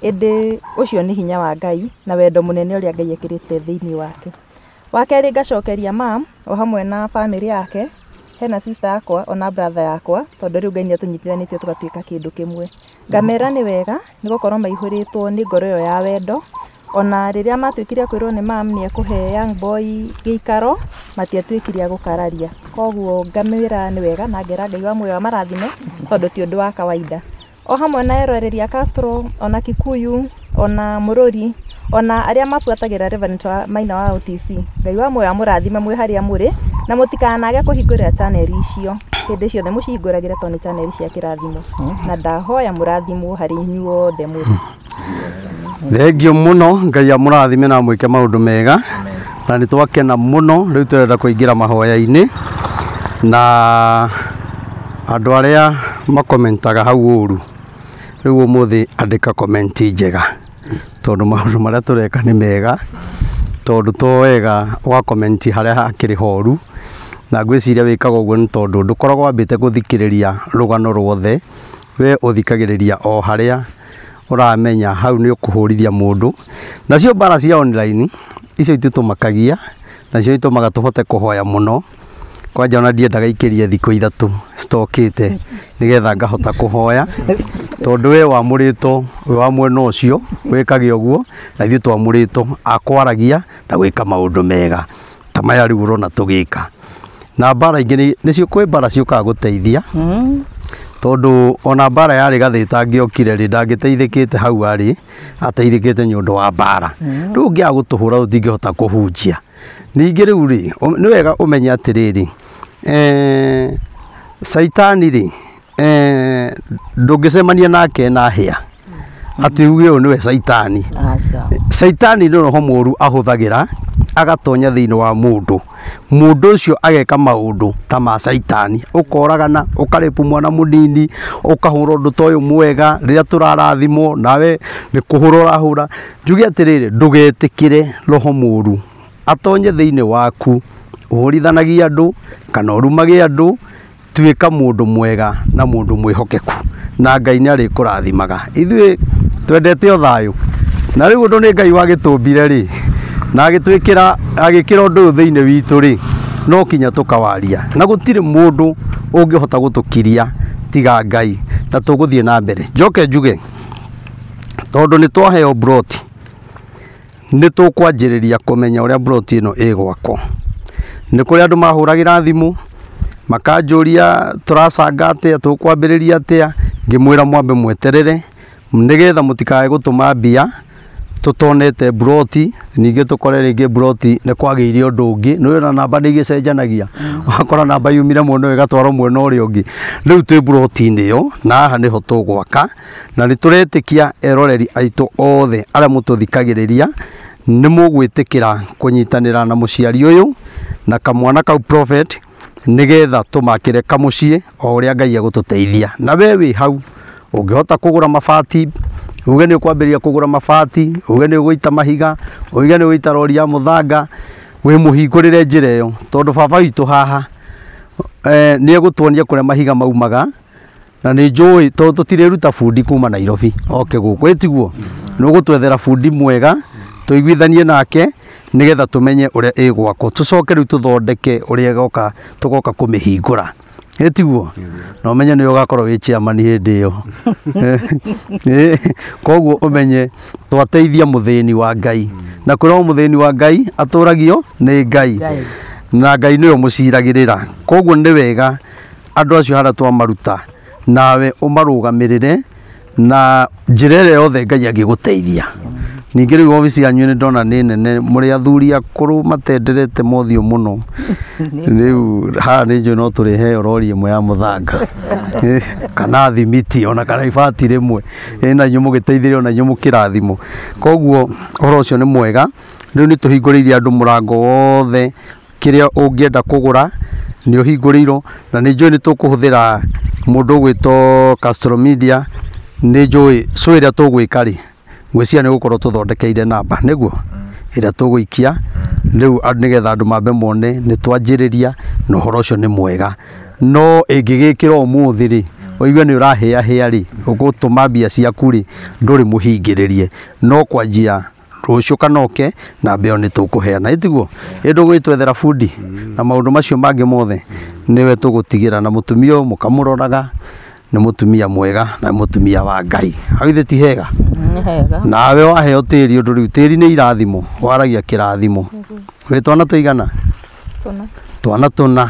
Ĩndĩ ucio nĩ hinya wa Ngai na wendo munene ũrĩa Ngai ekĩrĩte thĩinĩ wake. Wakeri ngacokeria mam o hamwe na family yake hena sister yakwa ona brother yakwa tondu riu Ngai nĩatunyitithanitie tugatuĩka kindu kimwe. Ngamera nĩ wega nĩ gukorwo maihũrĩtwo nĩ ngoro ĩyo ya wendo ona rĩrĩa matuĩkire kwĩrwo nĩ mam nĩ ekũhe young boy gĩikaro matiatuĩkire gũkararia. Koguo ngamera nĩ wega na ngera Ngai wa muoyo marathime tondu ti ũndũ wa kawaida. O hamwe na eroreri a Castro ona Kikuyu ona Mururi ona aria mafuatagira Reverend Maina wa OTC. Ngai wa muoyo amurathime mwe haria muri na mutikanage kuhingurira channel icio hindi ciothe mucihinguragire tondu channel cia kirathimo na ndahoya murathimwo hari inyuothe muri. Thengio muno Ngai amurathime na mwike maundu mega na ni twakena muno riu turenda kuingira mahoya-ini na andu aria makomentaga hau uru riu umuthi andika comment njega tondu maundu maria tureka ni mega tondu to wega wa comment haria hakiri horu na ngwiciria wikaga uguo ni tondu ndukoragwo wambite guthikiriria rugano ruothe we uthikagiriria o haria uramenya hau ni ukuhurithia mundu nacio bara cia online icio itutumakagia nacio itumaga tuhote kuhoya muno kwanja ona ndiendaga ikirie thikũ 3 stokite nigetha ngahota kuhoya tondu we wamurito we wa mwena ucio wikage uguo na ithuĩ twamurito akwaragia na gwika maundu mega ta maya riu urona tugika na bara ingĩ nĩcio kwĩ bara ciũkaga guteithia tondu ona bara yarĩ gathĩta ngĩokire rĩ ndangĩteithĩkĩte hau arĩ ateithĩkĩte nĩ ũndũ wa bara rĩu ũngĩaga gũtũhũra ũtingĩhota kũhunjia ningĩ rĩu rĩ nĩ wega ũmenye atĩrĩrĩ Saitani rĩ ndũngĩcemania nake na hĩa atĩ uge ũyũ nĩwe Saitani. Saitani nĩ roho mũru ahũthagĩra agatonya thĩinĩ wa mũndũ ũcio ageka maũndũ ta ma Saitani ũkoragana ũkarepu mwana mũnini ũkahũra ũndũ ta ũyũ mwega rĩrĩa tũrarathimwo nawe nĩ kũhũra ũrahũra. Njuge atĩrĩrĩ ndũgetĩkĩre roho mũru atonye thĩinĩ waku ũhũrithanagia andũ kana ũrumage andũ. Tuĩka mũndũ mwega na mũndũ mwĩhokeku na Ngai nĩ arĩkũrathimaga. Ithuĩ twendete o thayũ na rĩu ũndũ nĩ Ngai wagĩtũmbire rĩ na agĩgĩkĩra ũndũ ũyũ thĩinĩ witũ rĩ no kinya tũkawaria na gũtirĩ mũndũ ũngĩhota gũtũkiria tiga Ngai na tũgũthiĩ na mbere. Njoke njuge tondũ nĩ twaheo broti nĩ tũkwanjĩrĩria kũmenya ũrĩa broti ĩno ĩgwakwo. Nĩ kũrĩ andũ mahũragĩra thimũ makanjũria tũracanga atĩa tũkwambĩrĩria atĩa ngĩmwĩra mwambe mweterere nigetha mũtikae gũtũma mbia tutonete broti ninge tukore ringi broti ne kwagiire undu ungi no namba ni gicenjanagia wakora namba yumire muno igatwaro mwena uria ungi riu twi broti niyo na haha niho tugwaka na ni turetikia eroreri aitu othe aria mututhikagiriria ni mugwitikira kunyitanira na muciari uyu na kamwana kau prophet nigetha tumakire kamucie o uria Ngai agututeithia na we wi hau ungihota kugura mabati uge ni kwambiria kugura mabati uge ni guita mahiga uge ni guita rori ya muthanga wi muhingurire njira iyo tondu baba witu haha ni egutuonia kuria mahiga maumaga na ni njui tondu tutiriruta fundi kuma Nairobi oke guku etiguo no gutwethera fundi mwega tuiguithanie nake nigetha tumenye uria igwako tucoke riu tuthondeke uria goka tugoka kumihingura etiguo no menye ni ugakorwo wi chairman hindi iyo koguo umenye twateithia muthini wa Ngai na kurio muthini wa Ngai aturagio ni Ngai na Ngai niyo muciragirira koguo ni wega andu acio hara twamaruta nawe umarugamirire na njira ĩrĩa yothe Ngai angĩgũteithia ningĩ rĩu obici yanyu nĩ ndona nĩ nene mũrĩ athuri akũrũ matenderete mothiũ mũno rĩu haha nĩ njũĩ no tũrĩhe rori ĩmwe ya mũthanga kana thimiti ona kana ibati rĩmwe na inyuĩ mũgĩteithĩrĩrio ona inyuĩ mũkĩrathimo koguo ũhoro ũcio nĩ mwega rĩu nĩ tũhingũrĩirie andũ mũrango wothe kĩrĩa ũngĩenda kũgũra nĩ ũhingũrĩirwo na nĩ njũĩ nĩ tũkũhũthĩra mũndũ ũgwĩtwo Castro Media nĩ njũĩ so ĩrĩa tũgwĩka rĩ ngwĩciria nĩ gũkorwo tũthondekeire namba nĩguo ĩrĩa tũgũikia rĩu nĩgetha andũ mambe mone nĩ twanjĩrĩria na ũhoro ũcio nĩ mwega no ĩngĩgĩkĩra ũmũthĩ rĩ ũigue nĩ ũrahĩahĩa rĩ ũgũtũma mbia ciaku rĩ ndũrĩ mũhingĩrĩrie no kwanjia rũciũ kanoke na mbeo nĩ tũkũheana ĩtiguo ĩndũ gwĩtwethera fundi na maũndũ macio mangĩ mothe nĩwe tũgũtigĩra na mũtumia ũyũ mũkamũroraga nĩ mũtumia mwega na mũtumia wa Ngai hau ithe ti hega nawe waheo tĩri ũndũ rĩu tĩri nĩ irathimo waragia kĩrathimo wĩ twana tũigana twana tũna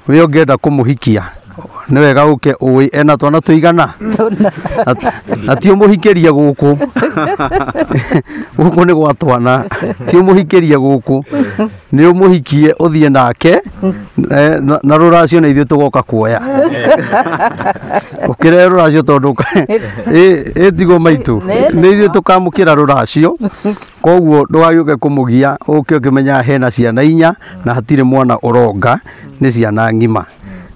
wĩ ũngĩenda kũmũhikia nĩ wega ũke ũĩ ena twana tũigana na ti ũmũhikĩrie gũkũ gũkũ nĩ gwa twana ti ũmũhikĩrie gũkũ nĩ ũmũhikie ũthiĩ nake na rũracio nĩ ithuĩ tũgoka kuoya ũkĩrehe rũracio tondũ ĩtiguo maitũ nĩ ithuĩ tũkamũkĩra rũracio koguo ndũgagĩũke kũmũgia ũke ũkĩmenya hena ciana 4 na hatirĩ mwana ũronga nĩ ciana ng'ima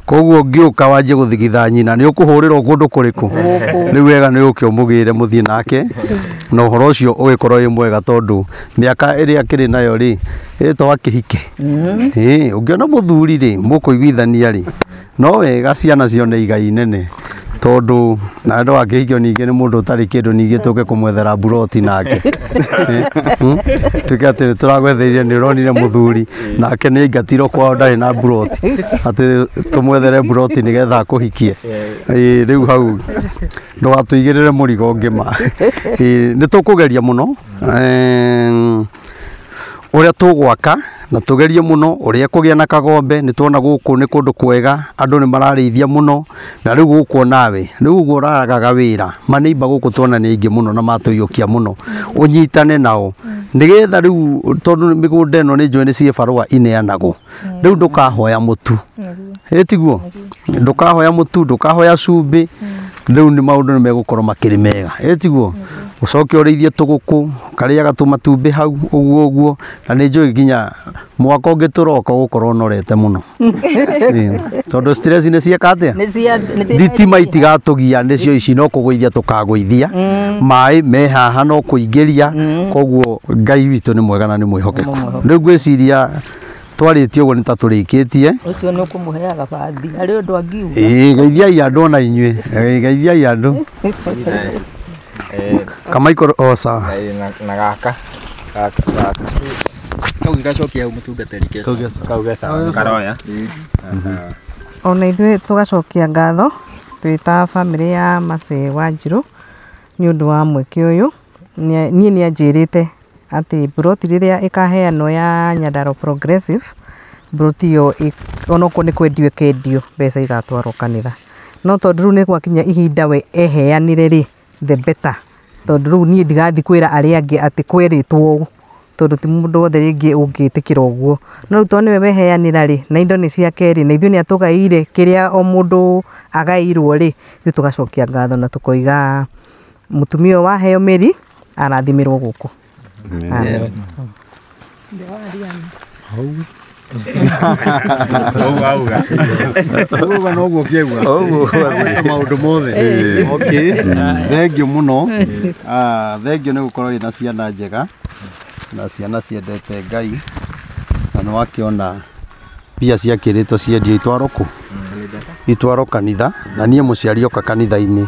koguo ngĩũka wanjie gũthigitha nyina nĩ ũkũhũrĩrwo kũndũ kũrĩkũ rĩu wega nĩ ũke ũmũgĩre mũthiĩ nake na ũhoro ũcio ũgĩkorwo wĩ mwega tondũ mĩaka ĩrĩa akĩrĩ nayo rĩ ĩtwo akĩhike ũngĩona mũthuri rĩ mũkũiguithania rĩ no wega ciana cione igai nene tondu na ndo akĩhikio ningĩ nĩ mũndũ ũtarĩ kĩndũ ningĩ tũke kũmwethera buroti nake tuke atĩ tũragwetheire nĩ ũronire mũthuri nake nĩ aingatirwo kwao ndarĩ na buroti atĩ tũmwethere buroti nĩgetha akũhikie rĩu hau ndũgatũigĩrĩre mũrigo ngĩma nĩ tũkũgeria mũno ũrĩa tũgwaka na tugerie muno uria kugĩa na kagombe ni tuona guku ni kundu kwega andu ni mararĩithia muno na rĩu guku nawe rĩu guo ũraragaga wĩra maneiba guku tuona ni aingi muno na matũiyũkia muno unyitane nao nigetha rĩu tondu mĩgũnda ĩno nĩ njũĩ nĩ ciĩ barũa ineanagwo rĩu ndũkahoya mũtu ĩtiguo ndũkahoya mũtu ndũkahoya cumbĩ rĩu nĩ maũndũ nĩ megũkorwo makĩrĩ mega ĩtiguo ucoke ũrĩithie tũgũkũ karĩaga tũmatumbĩ hau ũguo na nĩ njũĩ nginya mwaka ũngĩ tũroka gũkorwo ũnorete mũno tondũ stress nĩ cieka atĩa thitima itigatũgia nĩcio ici no kũgũithia tũkagũithia maĩ me haha no kũingĩria koguo Ngai witũ nĩ mwega na nĩ mwĩhokeku rĩu ngwĩciria twarĩtie ũguo nĩ ta tũrĩkĩtie ũcio nĩ ũkũmũheaga bathi arĩ ũndũ angiuga geithiai andũ ona inyuĩ geithiai andũ Kamaikoro osa na gaka kau gacokia mũtungatĩri karoya ona ithuĩ tũgacokia ngatho twĩta bamĩrĩ ya Mercy Wanjirũ nĩ ũndũ wa mweke ũyũ niĩ nĩ anjĩrĩte atĩ buroti rĩrĩa ĩkaheanwo ya Nyandarua Progressive buroti ĩyo onokorwo nĩ kwendio ĩkendio mbeca igatwarwo kanitha no tondũ rĩu nĩ gwakinya ihinda we eheanire rĩ the better tondu riu nie ndigathi kwira aria angi ati kweritwo tondu ti mundu wothe ringi ungitikira uguo no riu tone we heanira ri na indo ni ciake ri na ithuĩ ni atugaire kiria o mundu agairwo ri ithuĩ tugacokia ngatho na tukoiga mutumia waheo mĩri arathimirwo guku. Amen. Maundu mothe. Okay. Thengio muno. Thengio ni gukorwo ina ciana njega na ciana ciendete Ngai na no wakiona pia ciakiritwo ciendio itwaro ku itwaro kanitha na nie muciari oka kanitha-ini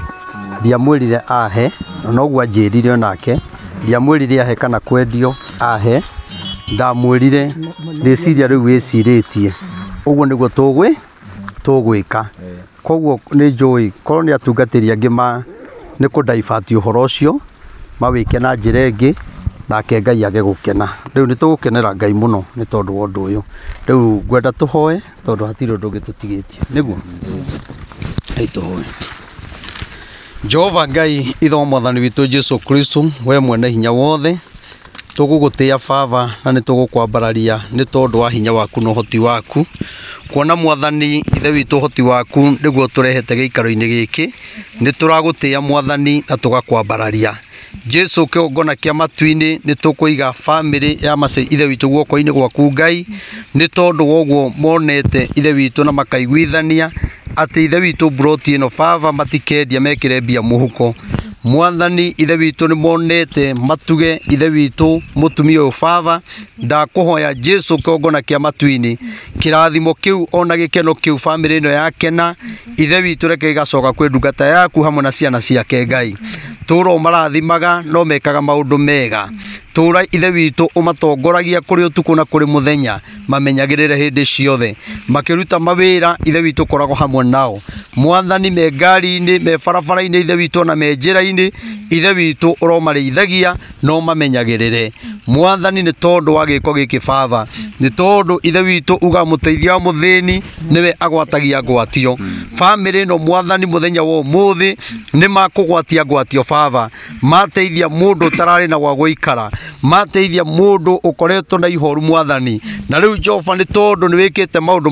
ndiamwirire ahe no gwa njirire onake ndiamwirire ahe kana kwendio ahe ndamwirire ndiciria riu wiciritie uguo niguo tugwika koguo ni njui korwo ni atungatiri angi ni kudivert uhoro ucio mawike na njira ingi nake Ngai age gukena riu ni tugukenera Ngai muno ni tondu wa undu uyu riu ngwenda tuhoe tondu hatiri undu ungi tutigitie niguo tuhoe. Jehova Ngai itho mwathani witu Jesu Kristo we mwene hinya wothe tugugutia Baba na ni tugukwambararia ni tondu wa hinya waku no hoti waku kuona mwathani ithe witu hoti waku niguo turehete giikaro-ini giki ni turagutia mwathani na tugakwambararia Jesu kiongona kia matu-ini ni tukuiga family ya Mace ithe witu guoko-ini gwaku Ngai ni tondu woguo monete ithe witu na makaiguithania ati ithe witu broti ino Baba matikedia mekire mbia muhuko mwathani ithe witu ni monete matuge ithe witu mutumia uyu Baba ndakuhoya Jesu kiongona kia matu-ini kirathimo kiu ona gikeno kiu family ino yakena ithe witu reke igacoka kwi ndungata yaku hamwe na ciana ciake Ngai turo marathimaga no mekaga maundu mega tura ithe witu umatongoragia kuri utuku na kuri muthenya mamenyagirire hindi ciothe makiruta mawira ithe witu korago hamwe nao mwathani me ngari-ini me barabara-ini ithe witu na me njira-ini ithe witu uromarithagia no mamenyagirire mwathani ni tondu wa giko giki Baba ni tondu ithe witu uga muteithia muthini niwe agwatagia ngwatio family no mwathani muthenya wo muthi ni makugwatia ngwatio Baba mateithia mundu tarari na gwa guikara mateithia mundu ukoretwo na ihoru mwathani na riu Jehova ni tondu ni wikite maundu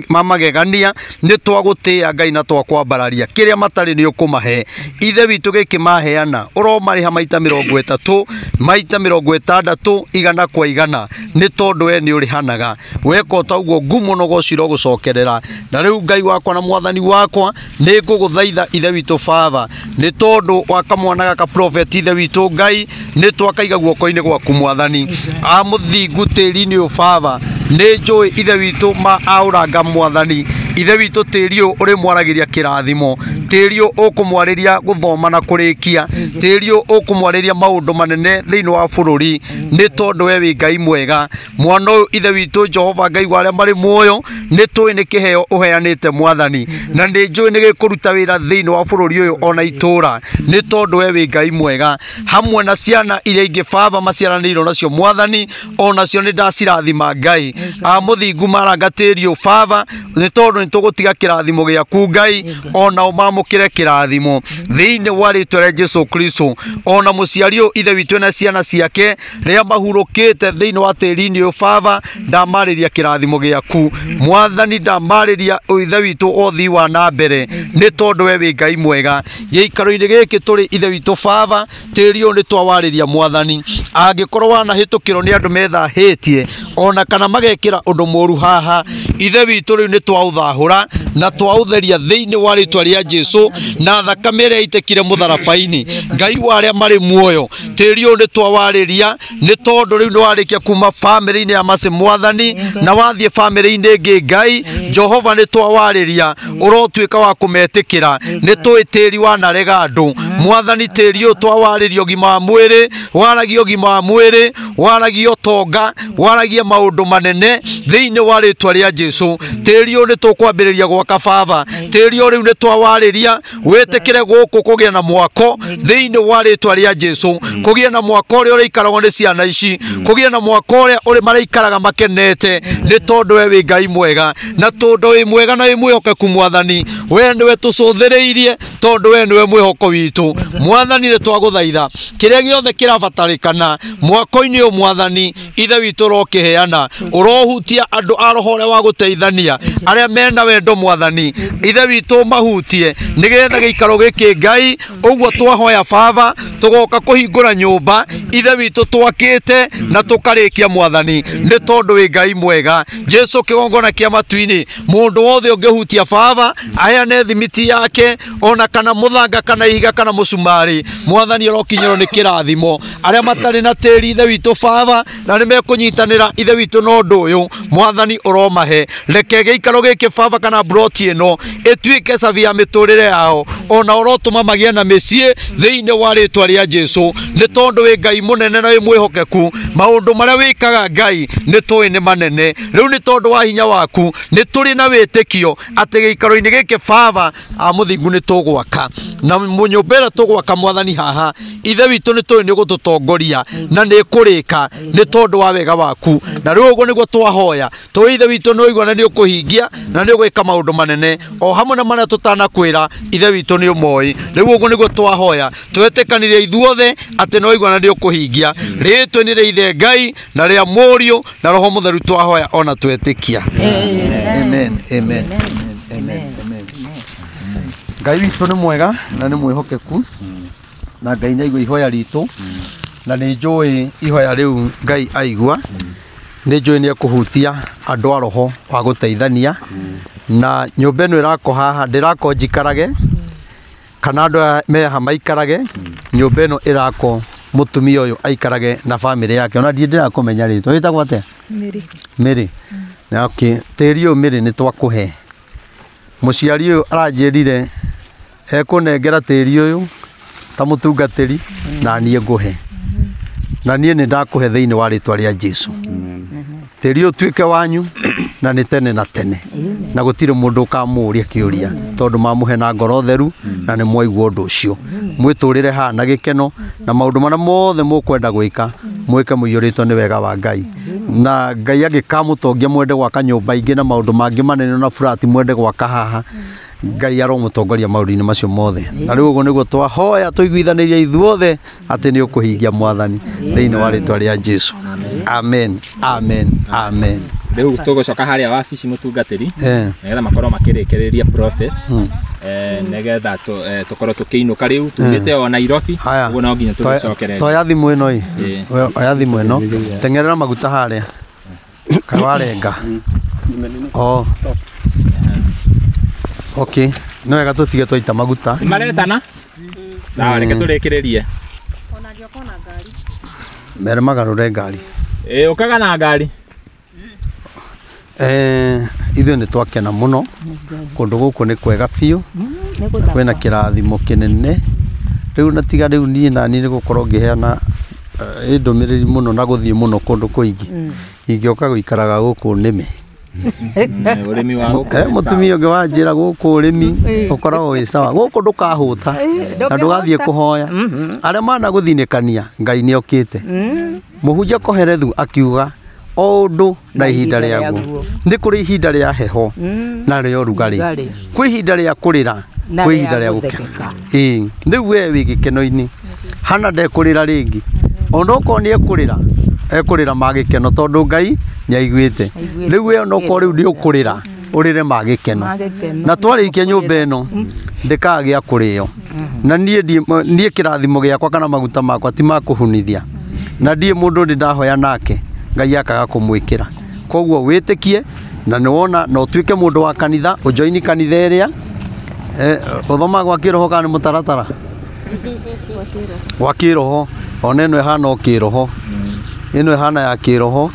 ma magegania ni twagutia Ngai na twakwambararia kiria matari ni ukumahe ithe witu giki maheana uromariha maita 30 maita 60 igana kwa igana ni tondu we ni urihanaga wekota uguo ngumo no gociro gucokerera na riu Ngai wakwa na mwathani wakwa ni nguguthaitha ithe witu Baba ni tondu wakamwanaga ka prophet ithe witu Ngai ni twakaiga guoko-ini gwaku mwathani amuthingu tiri-ini uyu Baba ni njui ithe witu ma auranga mwathani ithe witu tiri uyu uri mwaragiria kirathimo tiri uyu ukumwariria guthoma na kurikia tiri uyu ukumwariria maundu manene thiini wa bururi ni tondu we wi Ngai mwega mwana uyu ithe witu Jehova Ngai wa aria mari muoyo ni tui ni kiheo uheanite mwathani na ni njui ni gikuruta wira thiini wa bururi uyu ona itura ni tondu we wi Ngai mwega hamwe na ciana iria ingi Baba maciaranirwo nacio mwathani ona cio ni ndacirathima Ngai amuthingu marangatirio Baba ni tondu ni tugutiga kirathimo giaku Ngai ona umamukire kirathimo thiini wa ritwa ria Jesu Kristo ona muciari uyu ithe witu na ciana ciake ria mahurukite thiini wa tiri-ini uyu Baba ndamariria kirathimo giaku mwathani ndamariria ithe witu othi wa na mbere ni tondu we wi Ngai mwega giikaro-ini giki turi ithe witu Baba tiri uyu ni twawariria mwathani angikorwo wanahitukirwo ni andu methahitie ona kana magekira undu moru haha ithe witu riu ni twauthahura na twautheria thiini wa ritwa ria Jesu na thakame iria itekire mutharabaini Ngai wa aria mari muoyo tiri uyu ni twawariria ni tondu riu ni warikia kuma family-ini ya Mace mwathani na wathie family-ini ingi Ngai Jehova ni twawariria urotuika wa kumetikira ni tui tiri wanarega andu mwathani tiri uyu twawariria ugima wa mwiri waragia ugima wa mwiri waragia utonga waragia maundu manene thiini wa ritwa ria Jesu tiri uyu ni tukwambiriria gwaka Baba tiri uyu riu ni twawariria gũteithia wĩtĩkĩre gũkũ kũgĩa na mwako thĩinĩ wa rĩtwa rĩa Jesũ, kũgĩa na mwako ũrĩa ũrĩikaragwo nĩ ciana ici, kũgĩa na mwako ũrĩa marĩikaraga makenete nĩ tondũ we wĩ Ngai mwega, na tondũ wĩ mwega na wĩ mwĩhokeku Mwathani, we nĩwe tũcũthĩrĩirie tondũ we nĩwe mwĩhoko witũ. Mwathani nĩ twagũthaitha kĩrĩa gĩothe kĩrabatarĩkana mwako-inĩ ũyũ Mwathani, ithe witũ ũrokĩheana, ũrohutia andũ a roho ũrĩa wa gũteithania arĩa mena wendo Mwathani, ithe witũ mahutie nĩgetha gĩikaro gĩkĩ Ngai ũguo twahoya Baba tũgoka kũhingũra nyũmba ithe witũ twakĩte na tũkarĩkia Mwathani, nĩ tondũ wĩ Ngai mwega. Jesũ kĩgongona kĩa matu-inĩ, mũndũ wothe ũngĩhutia Baba aheane thimiti yake ona kana mũthanga kana ihiga kana mũcumarĩ, Mwathani ũrokinyĩrwo nĩ kĩrathimo. Arĩa matarĩ na tĩri ithe witũ Baba na nĩ mekũnyitanĩra ithe witũ na ũndũ ũyũ, Mwathani ũromahe. Reke gĩikaro gĩkĩ Baba kana broti ĩno ĩtuĩke cabi ya mĩtũrĩre yao, ona ũrotũma magĩe na mĩciĩ thĩinĩ wa rĩtwa rĩa Jesũ, nĩ tondũ wĩ Ngai mũnene na wĩ mwĩhokeku. Maũndũ marĩa wĩkaga Ngai nĩ tũĩ nĩ manene. Rĩu nĩ tondũ wa hinya waku nĩ tũrĩ na wĩtĩkio atĩ gĩikaro-inĩ gĩkĩ Baba mũthingu nĩ tũgwaka na nyũmba ĩrĩa tũgwaka Mwathani haha, ithe witũ nĩ tũĩ nĩ ũgũtũtongoria na nĩ kũrĩka nĩ tondũ wa wega waku. Na rĩu ũguo nĩguo twahoya, tũĩ ithe witũ nĩ ũigua na nĩ ũkũhingia na nĩ ũgwĩka maũndũ manene o hamwe na marĩa tũtanakwĩra, ithe witũ nĩ ũmoĩ. Rĩu ũguo nĩguo twahoya, twetĩkanĩria ithuothe atĩ nĩ ũigua na nĩ ũkũhingia. Rĩĩtwa-inĩ rĩa ithe Ngai na rĩa Mũriũ na Roho Mũtheru twahoya ona twetĩkia. Amen. Amen. Amen. Ngai witũ nĩ mwega na nĩ mwĩhokeku, na Ngai nĩ aigua ihoya ritũ, na nĩ njũĩ ihoya rĩu Ngai aigua, nĩ njũĩ nĩ ekũhutia andũ a roho wa gũteithania. Na nyũmba ĩno ĩrako haha ndĩrako njikarage kana andũ meha maikarage, nyũmba ĩno ĩrako mũtumia ũyũ aikarage na bamĩrĩ yake. Ona ndĩrakũmenya rĩtwa wĩtagwo atĩa? Mĩrĩ. Na tĩri ũyũ Mĩrĩ nĩ twakũhe. Mũciari ũyũ aranjĩrire ekũnengera tĩri ũyũ ta mũtungatĩri na niĩ ngũhe, na niĩ nĩ ndakũhe thĩinĩ wa rĩtwa rĩa Jesũ. Tĩri ũyũ tuĩke wanyu na nĩ tene na tene, na gũtirĩ mũndũ ũkamũũria kĩũria tondũ mamũhe na ngoro theru na nĩ mwaigua ũndũ ũcio. Mwĩtũrĩre haha na gĩkeno na maũndũ marĩa mothe mũkwenda gwĩka mwĩke mũiyũrĩtwo nĩ wega wa Ngai. Na Ngai angĩkamũtongia mwende gwaka nyũmba ingĩ na maũndũ mangĩ manene na burati mwende gwaka haha, Ngai aromũtongoria maũndũ-inĩ macio mothe. Na rĩu ũguo nĩguo twahoya tũiguithanĩrie ithuothe atĩ nĩ ũkũhingia Mwathani thĩinĩ wa rĩtwa rĩa Jesũ. Amen. Amen. Amen. Rĩu tũgũcoka harĩa wabici mũtungatĩri nĩgetha makorwo makĩrĩkĩrĩria process nĩgetha tũkorwo tũkĩinũka rĩu tumĩte o Nairobi, ũguo no nginya tũgĩcokerere. Toya thimũ ĩno oya thimũ ĩno, teng'erera maguta harĩa kawarenga. Okay, no wega tũtige twaita maguta maretana. Sawa, reke tũrĩkĩrĩrie. Ona ngioko na ngari mere magarũre ngari ũkaga na ngari. Ithuĩ nĩ twakena mũno, kũndũ gũkũ nĩ kwega biũ, kwĩna kĩrathimo kĩnene. Rĩu na tiga rĩu niĩ nani nĩ gũkorwo ngĩheana ndũmĩrĩri mũno na gũthiĩ mũno kũndũ kũingĩ, ingĩoka gũikaraga gũkũ nĩme mũtumia ũngĩ wanjĩra gũkũ ũrĩmi ũkoragwo wĩ sawa, gũkũ ndũkahũta na ndũgathiĩ kũhoya. Arĩa managũthinĩkania Ngai nĩ okĩte. Mũhunjia Koherethu akiuga o ũndũ na ihinda rĩaguo. Nĩ kũrĩ ihinda rĩa heho na rĩa ũrugarĩ, kwĩ ihinda rĩa kũrĩra, kwĩ ihinda rĩa gũkena. Rĩu we wĩ gĩkeno-inĩ, hana ndekũrĩra rĩngĩ, ona okorwo nĩ ekũrĩra magĩkeno tondũ Ngai nĩ aiguĩte. Rĩu we ona okorwo rĩu nĩ ũkũrĩra ũrĩre magĩkeno. Na twarĩkia nyũmba ĩno ndĩkagĩa kũrĩo, na niĩ kĩrathimo gĩakwa kana maguta makwa ti makũhunithia, na ndiĩ mũndũ ndĩ ndahoya nake Ngai akaga kũmwĩkĩra. Koguo wĩtĩkie na nĩ wona no tuĩke mũndũ wa kanitha, ũjoini kanitha ĩrĩa ũthoma gwa kĩroho kana nĩ mũtaratara wa kĩroho. Ona ĩno ĩhana o kĩroho, ĩno ĩhana ya kĩroho,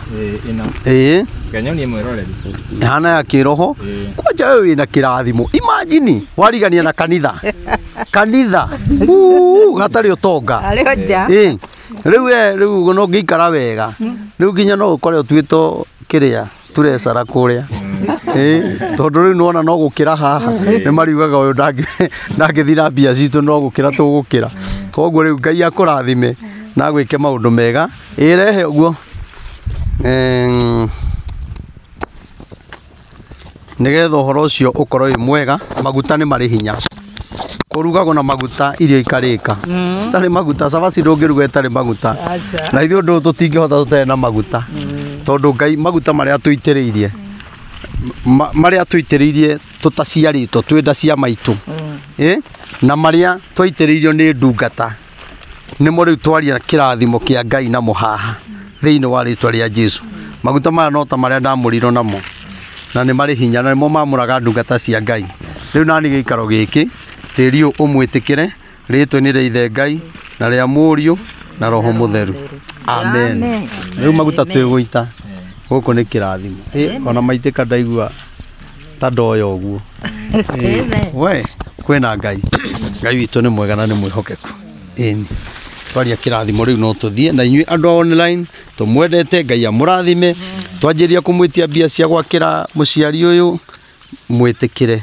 ĩhana ya kĩroho. Kwanja wewe wĩna kĩrathimo, imagine warigania na kanitha gatarĩ ũtonga. Rĩu no ngĩikara wega, rĩu nginya no ũkore ũtuĩtwo kĩrĩa turecara kuria tondu riu nona no gukira haha ni mariugaga uyu ndangithira mbia citu no gukira tugukira koguo riu Ngai akurathime na gwike maundu mega irehe uguo nigetha uhoro ucio ukorwo wi mwega maguta ni mari hinya kurugagwo na maguta irio ikarika citari maguta cabaci ndungiruga itari maguta na ithuĩ ũndũ tũtingĩhota tũtarĩ na maguta tondu Ngai maguta maria tũitĩrĩirie tũtaciarĩtwo twĩ nda cia maitũ na maria twaitĩrĩirio nĩ ndungata nĩmo rĩu twaria kĩrathimo kĩa Ngai namo haha thĩinĩ wa rĩtwa rĩa Jesu maguta maya no ta marĩa ndamũrirwo namo na nĩ marĩ hinya na nĩmo mamũraga ndungata cia Ngai rĩu nani gĩikaro gĩkĩ tĩri ũyũ ũmwĩtĩkĩre rĩtwa-inĩ rĩa Ithe Ngai na rĩa Mũriũ na Roho Mũtheru amen rĩu maguta twĩgũita gũkũ nĩ kĩrathimo ona maitĩka ndaigua ta ndoya ũguo we kwĩna Ngai witũ nĩ mwega na nĩ mwĩhokeku twaria kĩrathimo rĩu no tũthiĩ na inyuĩ andũ online tũmwendete Ngai amũrathime twanjĩria kũmwĩtia mbia cia gwakĩra mũciari ũyũ mwĩtĩkĩre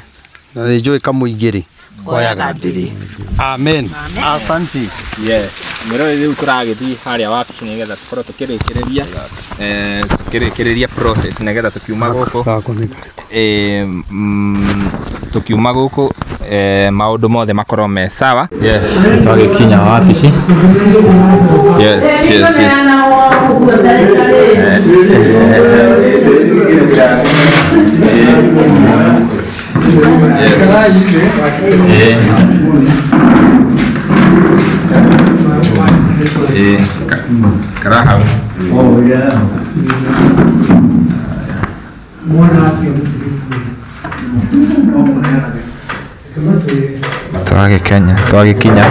na nĩ njũĩ kamũingĩ-rĩ kwayaga ndĩrĩ amen asanti mĩrore rĩu tũragĩthiĩ harĩa wabici nĩgetha tũkorwo tũkĩrĩkĩrĩria process nĩgetha tũkiuma gũkũ maũndũ mothe makorwo me sawa twagĩkinya wabici Karaha. Oh yeah. Twagĩkinya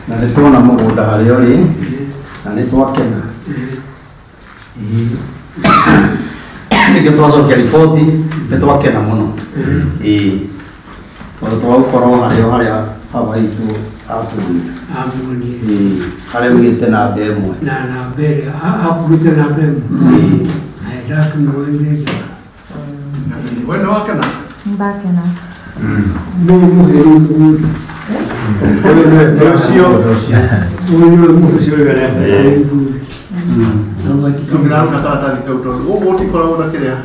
na nĩ tuona mũgũnda harĩa ũrĩ na nĩ twakena nĩkĩo twacokia riboti nĩ twakena mũno tondũ twagũkorwo harĩa baba witũ atũrire harĩa ũgĩte namba ĩmwe na namba ĩrĩa akũrĩte namba ĩmwe na ndakumũĩire njega we nĩ wakena ndakena tũmĩraruka karatathi kau tondũ gũkũ gũtikoragwo na kĩrĩa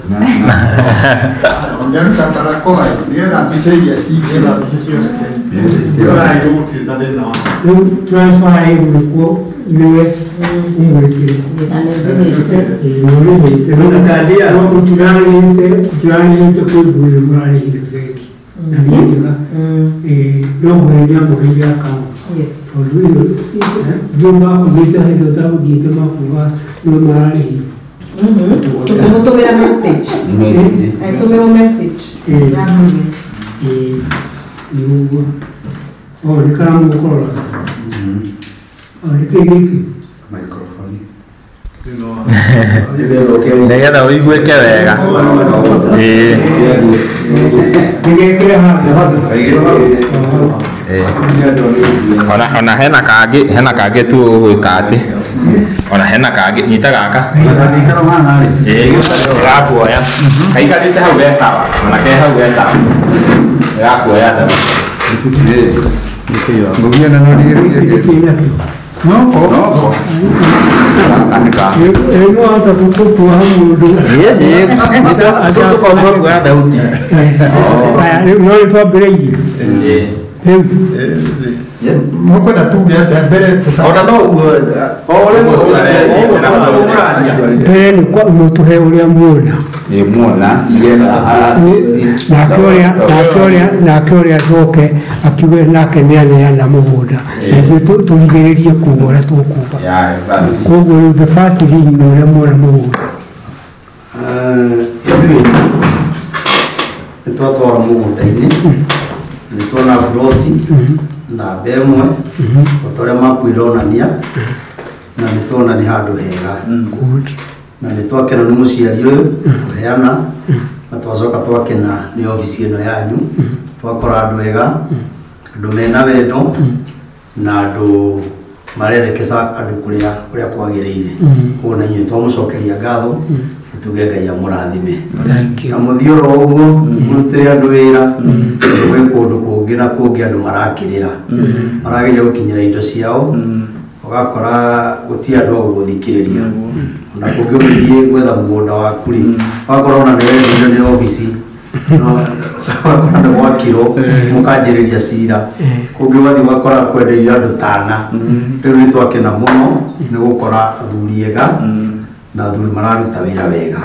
ngaruta karakoa nĩgetha mbica iria cingĩra mbica ciothe ĩroraĩ gũtirĩ na thĩna wa rĩu transfer ĩgũkwo nĩwe ũmwĩkĩre tũtirarĩhĩte kwĩguĩra mũrarĩhire bengi na nĩ njega no mwene amũheire akaunti tondũ ĩyo njũma ũgĩte haitho ũtagũthiĩte makuga nĩwe mararĩhire tũmĩra message tũmĩra message nĩguo nĩ karamu gũkorora nĩ kĩĩ gĩkĩ nĩgetha ũiguĩke wega ona hena kangĩ tu ũgwĩka atĩ ona hena kangĩ nyita gaka gakuoya kaikarĩte hau ge sawa onake hau ge sawa gakuoya nda ngũgia na no ndigĩrĩire hota kukuwa mundu tukongoruga thauti no twambĩrĩirie mũkwenda tuge atĩa mbere ona no mbere nĩ mũtũhe ũrĩa muona nake ũrĩa acoke akiuge nake nĩ aneana mũgũnda ithuĩ tũrigĩrĩrie kuga ũrĩa tũkuga koguo rĩu the first thing nĩ ũrĩa muona mũgũnda nĩ twatwara mũgũnda-inĩ nĩ tuona buroti namba ĩmwe ota ũrĩa makwĩronania na nĩ tuona nĩ handũ hega na nĩ twakena nĩ mũciari ũyũ kũheana na twacoka twakena nĩ obici ĩno yanyu twakora andũ ega andũ mena wendo na andũ marerekeza andu kuria kwagiriire ona inyu twamucokeria ngatho tuge Ngai amurathime na muthioro uguo murutire andu wira gwe kundu kungi na kungi andu marakirira marageria gukinyira indo ciao ugakora guti andu guthikiriria na kungi uthie gwetha mugunda waku ri wakora ona ndio ni ofisi no wakora ndo wakiro mukanjiriria cira kungi wathi wakora kwenderia andu tana riu ni twakena muno ni gukora athuri ega na athuri mararuta wira wega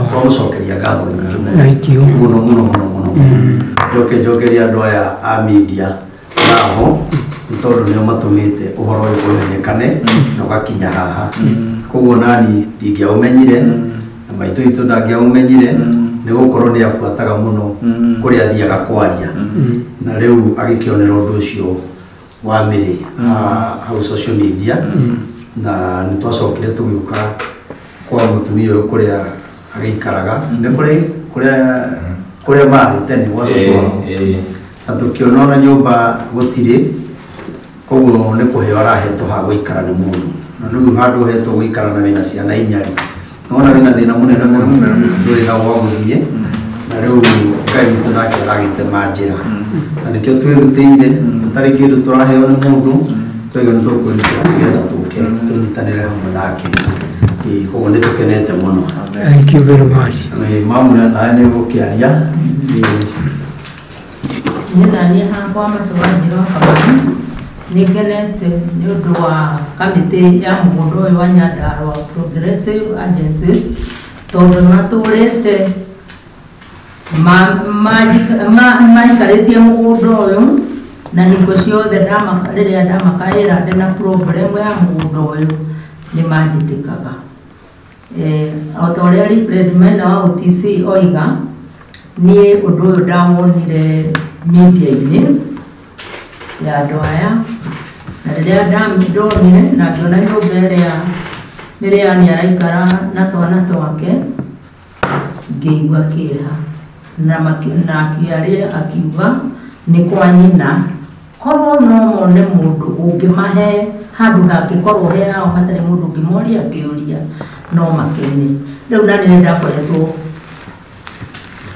twamucokeria ngatho muno njokeria andu aya a media nao tondu nio matumite uhoro uyu umenyekane na ugakinya haha koguo nani ndingiaumenyire na maitu itu ndangiaumenyire ni gukorwo ni afuataga muno kuri athiaga kwaria na riu agikionera undu ucio wa miri hau social media na ni twacokire tugiuka kwa mutumia uyu kuria agikaraga ni kuria mari tene wacoco na tukiona ona nyumba gutiri koguo ni kuheo arahetwo ha guikara ni mundu na riu handu hetwo guikara na wina ciana inyari nona wina thina munene nduri na wa guthie na riu Ngai witu nake aragitema njira na nikio twirutire tutari kindu turaheo ni mundu twege ni tukwirutira nigetha tunyitanire hamwe nake koguo ni tukenete muno. Thank you very much. Mamuna nae ni gukiaria nani hakwa Masewajiro nikenete ni undu wa kamiti ya mugondo uyu wa Nyandarua Progressive Agencies tondu naturite maikaritie mugondo uyu na hingo ciothe riria ndamakaira ndina problem ya mugondo uyu ni manjitikaga otoria Alfred Maina wa OTC oiga ni undu uyu ndawonire media-ini ya andu aya na riria ndamidonire na ngiona nyumba iria ni araikara na twana twake ngiigua kieha na akiaria akiuga ni kwa nyina korwo no mone mundu ungimahe handu hangikorwo heao hatari mundu ngimoria akiuria no makene riu nani ndakoretwo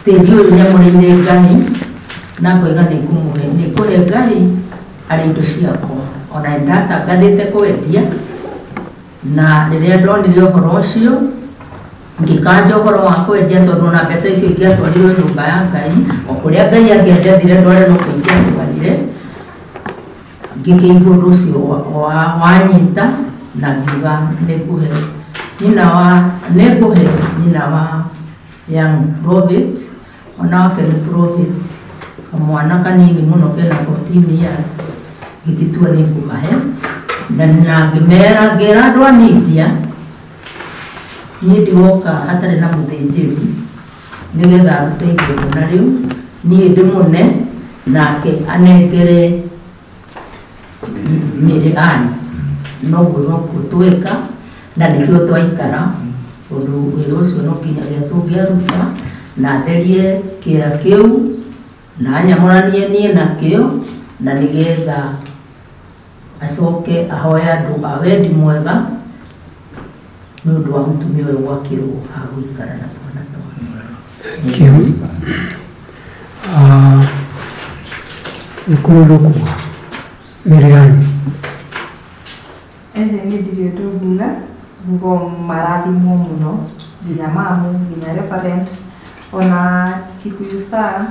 tiri uyu nyamurinde Ngai na koiga ni kuhe Ngai ari indo ciakwa ona ndatangathite kwendia na riria ndonire uhoro ucio ngikanja uhoro wa kwendia tondu na mbeca icio ingiatwarirwo nyumba ya Ngai okuria Ngai angiendethire ndware no kuingia ndwarire ngikigua undu ucio wanyita na ngiuga nikuhe nyina wa young Robert ona wake ni Prophet kamwana kanini muno kena 14 years gikitua ni kumahe na ngimera ngera andu a media ni ndiwoka hatari na muthinjiri nigetha aruteithie na riu ni ndimune nake anengere Miriam no tweka na nikio twaikara undu wira ucio no kinyagia tungiaruta na therie kira kiu na nyamuranie nie nakio na nigetha acoke ahoya andu a wendi mwega ni undu wa mutumia uyu gwakirwo ha guikara na twana twake. Thank you. Nikururuku Miriam ni ndirio nduguga ngugo marathimwo muno nginya mamu nginya referent ona Kikuyu Star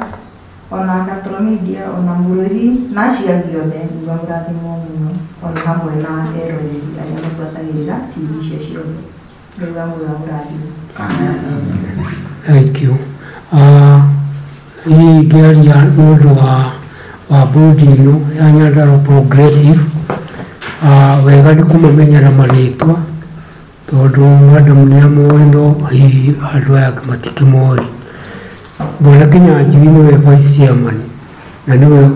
ona Castro Media ona Murori na aciari othe nguga marathimwo muno ona hamwe na eroreri aria mabuatagirira TV icio ciothe nguga murathimwo. Thank you. Hii gari ya nundu wa bodi ino ya Nyandarua Progressive wega ni kumamenyera maritwa tondu madam ni amoe no andu aya matikimoi Bwana Kinyanjui niwe vice chairman na niwe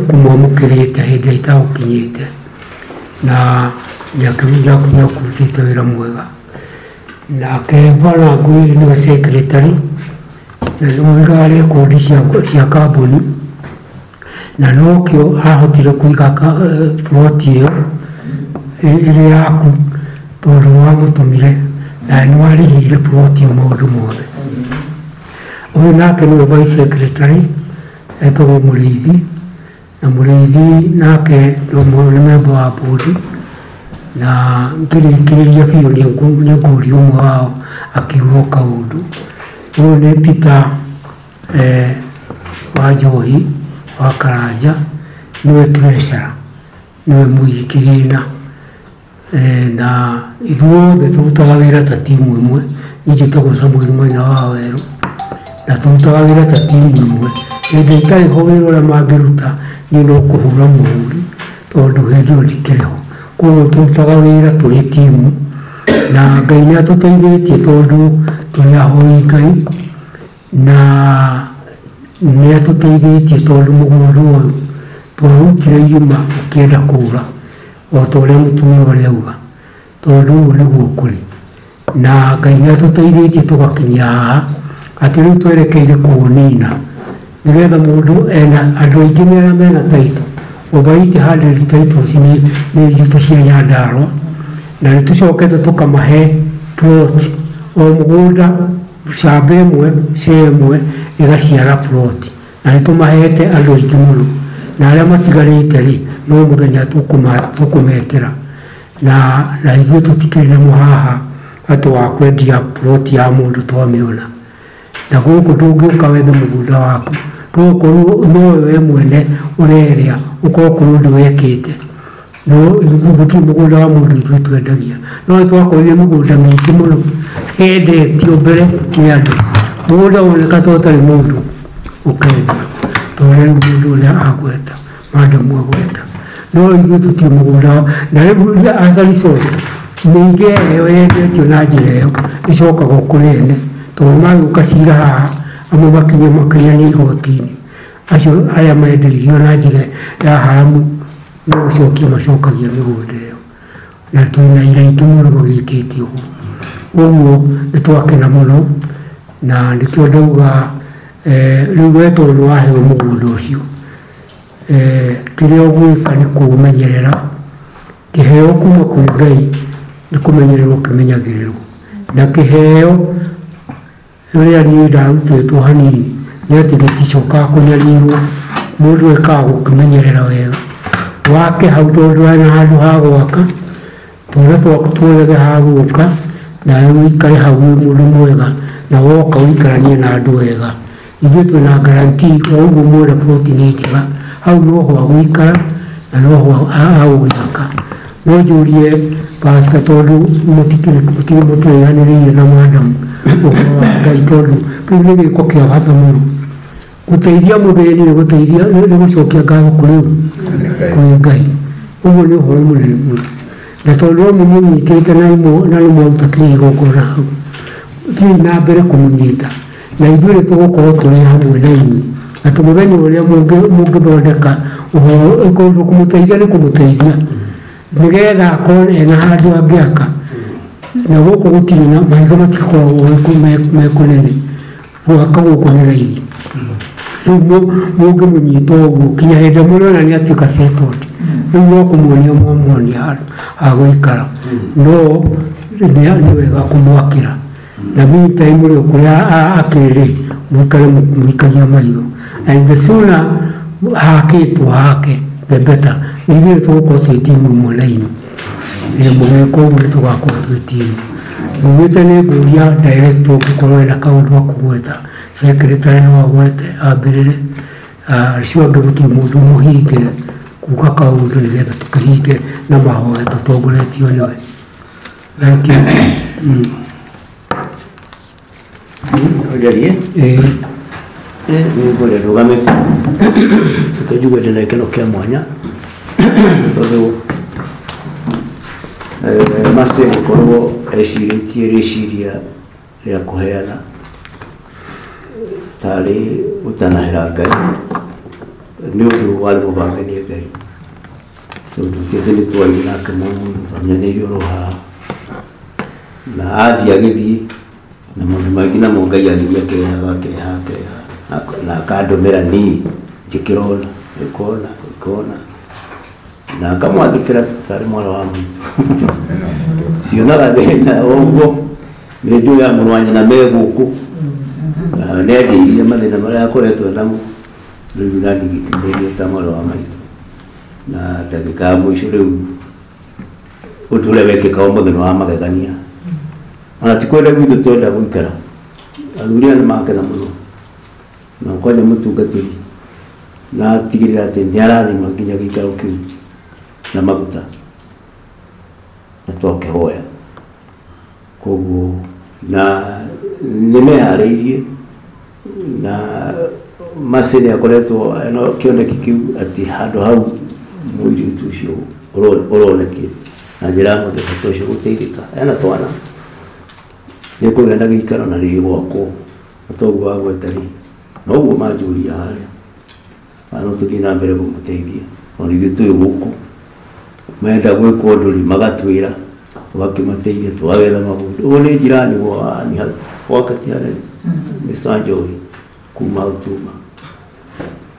kumwamukirite hindi itagukinyite na nyakiruja kurutite wira mwega nake Bwana Ngui niwe secretary na niwe rekondi cia kambuni na nokio ahotire kuiga plot iyo ĩrĩ yaku tondũ nĩwamũtũmire na nĩwarĩhĩire ploti o maũndũ mothe. Ũyũ nake nĩwe vice secretary etagwo Mũrĩithi, na Mũrĩithi nake nĩ member wa board, na ngĩrĩkĩrĩria biũ nĩngũria ũmwe wao akiuga kaũndũ. Ũyũ nĩ Peter wa Njohi wa Karanja, niwe treasurer, niwe mũigi kĩgĩna, na ithuothe tũrutaga wĩra ta timu ĩmwe. Niĩ njĩtagwo Samuel Maina wa Werũ, na tũrutaga wĩra ta timu ĩmwe. Hĩndĩ itarĩ ho wĩra ũrĩa mangĩruta niĩ no kũhũra mũhũri tondũ hĩndĩ ĩyo ndikĩrĩ ho. Koguo tũrutaga wĩra tũrĩ timu, na Ngai nĩatũteithĩtie tondũ tũrĩ ahoi Ngai, na nĩatũteithĩtie tondũ mũgũnda ũyũ twarutire irima ũkĩenda kũra, o ta ũrĩa mũtumia ũrĩa auga, tondũ ũguo nĩguo kũrĩ. Na Ngai nĩatũteithĩtie tũgakinya haha atĩ rĩu twerekeire kũũnina, nĩgetha mũndũ andũ aingĩ nĩ arĩa mena taito over 800 titles nĩ njutũ cia Nyandarua, na nĩtũcokete tũkamahe plot, o mũgũnda camba ĩmwe ĩmwe ĩgaciara plot, na nĩtũmahete andũ aingĩ mũno, na arĩa matigarĩte rĩ no mũthenya tũkũmetera, na ithuĩ tũtikĩrĩ na mũhaha atĩ wa kwendia plot ya mũndũ twamĩona. Na gũkũ ndũngĩũka wethe mũgũnda waku, ndũgũkorwo nowe we mwene ũrerĩa ũkorwo kũrĩ ũndũ wekĩte. No gũtirĩ mũgũnda wa mũndũ ithuĩ twendagia, no nĩtwakorire mĩgũnda mĩingĩ mũno yendetio mbere nĩ andũ. Mũgũnda woneka ta ũtarĩ mũndũ ũkendia, tondũ rĩu mũndũ ũrĩa agweta madamu agweta, no ithuĩ tũtirĩ mũgũnda. Na rĩu as a result mĩingĩ ĩyo yendetio na njĩra ĩyo ĩcokaga kũrĩ ene, tondũ magĩũka cira haha amwe makinyania igoti-inĩ, acio arĩa mendeirio na njĩra ya haramu no gũcokia macokagia mĩgũnda ĩyo, na twĩna ira ingĩ mũno magĩkĩtie ũguo. Ũguo nĩtwakena mũno, na nĩkĩo ndauga rĩu we tondũ nĩwaheo mũgũnda ũcio, kĩrĩa ũgwĩka nĩ kũũmenyerera. Kĩheo kuma kwĩ Ngai nĩ kũmenyererwo kĩmenyagĩrĩrwo, na kĩheo ũrĩa niĩ ndarutĩtwo hanini nĩ atĩ gĩticokaga kũnyarirwo, mũndũ ekaga gũkĩmenyerera wega. Wake hau tondũ wĩna handũ ha gwaka, twana twaku tuothe ha gũka, nawe wĩikare hau wĩ mũndũ mwega, na woka wĩikaranie na andũ wega. Ithuĩ twĩna guarantee o ũguo mwona plot nĩ njega, hau no ho agũikara na no ho agũgĩaka. No njũrie pastor tondũ mũtiganĩrĩire na madamu ũhoro wa Ngai, tondũ kĩu nĩ gĩko kĩa bata mũno. Gũteithia mũthĩni nĩ gũteithia, nĩ gũcokia ngatho kũrĩ Ngai. Ũguo nĩ ũhoro mũnene mũno, na tondũ o mũmũnyitĩte na nĩ mwaruta kĩrĩa igongona hau, thiĩ na mbere kũmũnyita, na ithuĩ nĩtũgũkorwo tũrĩ hamwe na inyuĩ, atĩ mũthenya ũrĩa mũngĩthondeka ũhoro kũmũteithia nĩ kũmũteithia, nĩgetha akorwo ena handũ angĩaka. Na gũkũ gũtirĩ na mahiga matikoragwo mekũnene, gwaka gũkũ nĩ raithi. Rĩu mũngĩmũnyita ũguo kinya hĩndĩ mũrĩona nĩatuĩka settled, rĩu no kũmuonia mwamuonia handũ ha gũikara, no nĩ wega kũmwakĩra. Na meantime rĩu kũrĩa akĩrĩ mũikare mũikagia maitho, and the sooner hakĩtwo hake the better. Ithuĩ tũgũkorwo twĩ timu ĩmwe na inyuĩ, mũgĩka ũguo nĩtũgakorwo twĩ timu. Mũgĩte nĩ ngũria director ũngĩkorwo ena kaũndũ akũgweta, secretary no agwete ambĩrĩre, acio angĩ gũtirĩ mũndũ mũhingĩre kuga kaũndũ nĩgetha tũkĩhinge na mahoya tũtongoretio nĩwe. Thank you. Ojarie nĩ ngũrĩa rũgamĩte tũkĩnjigua ndĩna gĩkeno kĩa mwanya, tondũ Master gũkorwo ecirĩtie rĩciria rĩa kũheana tarĩ gũtanahĩra Ngai nĩ ũndũ warĩ mũbanganie Ngai, tondũ ithuĩ nĩtwaire nake mũndũ twamenyanĩire oro haha, na athiĩ agĩthiĩ na maũndũ maingĩ namo Ngai agĩthiĩ akĩrehaga na akandũmĩra niĩ njĩkĩrona ĩkona na akamwathikira tari mwana wa muntu tionaga thina ũguo nĩ njũĩ ya mũrũ wa nyina me gũkũ na nĩ angeire mathĩna marĩa akoretwo namo rĩu nani ngĩkĩmũria ta mwarĩ wa maitũ na ndagĩka ya mũico rĩu ũndũ ũrĩa wekĩka ũmũthĩ nĩ wa magegania ona ti kwenda gwitũ twenda gũikara athuri aya nĩ makena mũno na kwanja mũtungatĩri na atigĩrĩra atĩ nĩ arathima nginya gĩikaro kĩu na maguta na twakĩhoya koguo na nĩ meharĩirie na macini akoretwo kĩoneki kĩu atĩ handũ hau mũirĩtu ũcio ũronekire na njĩra ya mũthemba ta ũcio gũteithĩka ena twana nĩ kũgĩa na gĩikaro na rĩgwakwo na toguo wagweta rĩ na ũguo manjũria harĩa no tũthiĩ na mbere kũmũteithia tondũ ithuĩ twĩ gũkũ menda gwĩkwo ũndũ rĩ magatwĩra tũgakĩmateithia twagetha mabundi ũguo nĩ njirani wakati harĩa Mr. Njohi kuma Utuma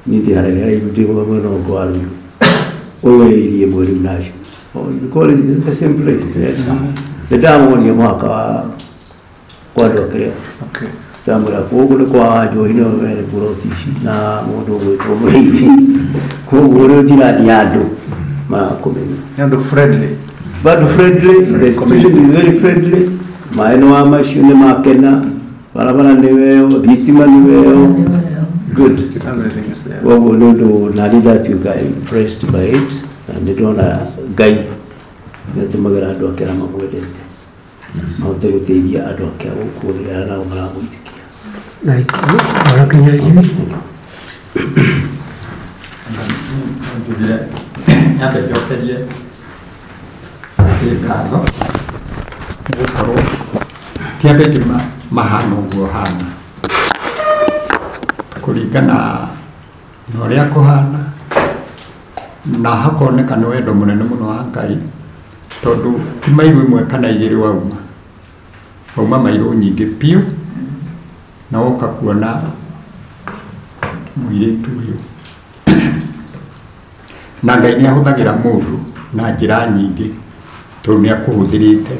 nindi harĩa ndĩ mwena ũngĩ wa Ruiru ũwĩirie mweri nacio it's the same place ndamuonia mwaka wa kwandwa kĩrĩa tamũra koguo nĩ kwa Njohi nĩo mene buroti ici na mũndũ ũgwĩtwo Mũrĩithi koguo rĩu njirani ya andũ marakũmenya andũ friendly but friendly the institution is very friendly maeno wa macio nĩ makena barabara nĩ weo thitima nĩ weo good koguo nĩ ũndũ na ndatuĩka impressed by it na nĩ ndona Ngai nĩatũmagĩra andũ ake arĩa mamwendete mahote gũteithia andũ ake a gũkũ arĩa nao maramwĩtĩkia warakinya hivi nyambe njokerie ngatho gũkorwo ti andũ aingĩ mahana ũguo hana kũringana na ũrĩa kũhana na hakoneka nĩ wendo mũnene mũno wa Ngai tondũ ti mairũ ĩmwe kana igĩrĩ wauma mairũ nyingĩ biũ na woka kuona mũirĩtu ũyũ na Ngai nĩ ahũthagĩra mũndũ na njĩra nyingĩ tondũ nĩ akũhũthĩrĩte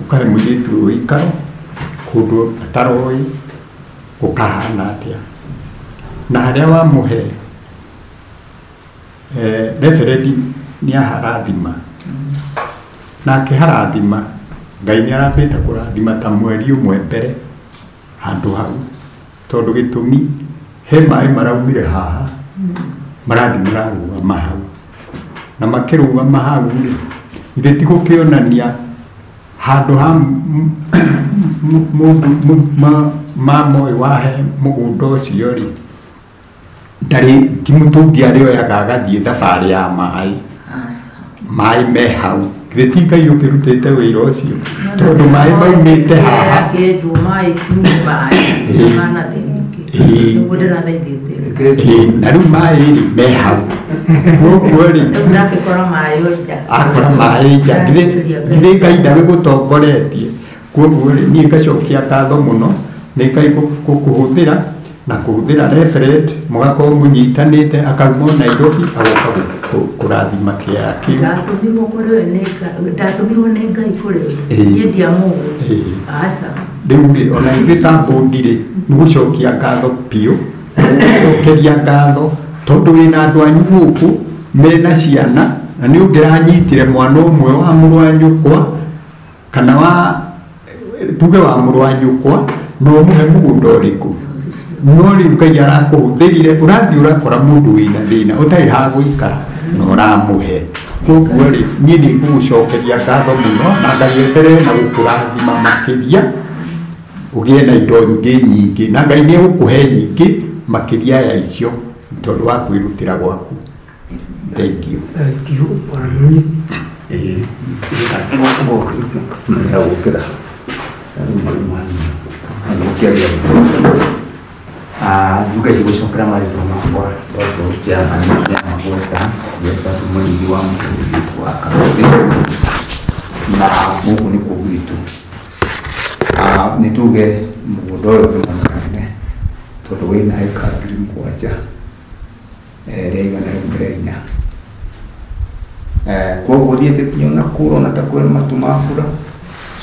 ũkahe mũirĩtu ũyũ ikaro kũndũ ataroĩ gũkahana atĩa na harĩa wamũhe referendi nĩ aharathima na akĩharathima Ngai nĩ arambĩte kũrathima ta mweri ũmwe mbere handũ hau tondũ gĩtũmi he maĩ maraumire haha marathi mararũgama hau na makĩrũgama hau rĩ ithe ti gũkĩonania handũ ha mama ũyũ wahe mũgũnda ũcio rĩ ndarĩ ti mũtũngi arĩoyaga agathiĩ thabarĩ ya maĩ me hau ithe ti Ngai ũkĩrutĩte wĩra ũcio tondũ maĩ maumĩte haha na rĩu maĩ rĩ me hau koguo rĩ akora maĩ nja githĩ Ngai ndagĩgũtongoretie koguo rĩ niĩ ngacokia ngatho mũno nĩ Ngai gũkũhũthĩra na kũhũthĩra referent mũgakorwo mũnyitanĩte akauma Nairobi agoka kũrathima kĩaya kĩu ndatũmirwo nĩ Ngai kũrĩ niĩ ndiamũĩ aca rĩu rĩ ona ithuĩ ta mbũndi rĩ nĩ gũcokia ngatho biũ gũcokeria ngatho tondũ wĩna andũ anyu gũkũ mena ciana na nĩ ũngĩranyitire mwana ũmwe wa mũrũ wa nyũkwa kana wa tuge wa mũrũ wa nyũkwa no mũhe mũgũnda ũrĩkũ no rĩu Ngai arakũhũthĩrire ũrathiĩ ũrakora mũndũ wĩna thĩna ũtarĩ ha gũikara na ũramũhe koguo rĩ niĩ nĩ ngũgũcokeria ngatho mũno na Ngai enderee na gũkũrathima makĩria ũgĩe na indo nyingĩ na Ngai nĩ egũkũhe nyingĩ makĩria ya icio tondũ wa kwĩrutĩra gwaku. Thank you. Juga digusokra marito makwa bago dia anaknya makwa yesta tumuli wa mtu akarote na Mungu ni kubitu nituge mugodoyo mwanane todo wina ikabiri mkwaja rega na mrenya koguo thiete kinyo na kuro na takwe matumakura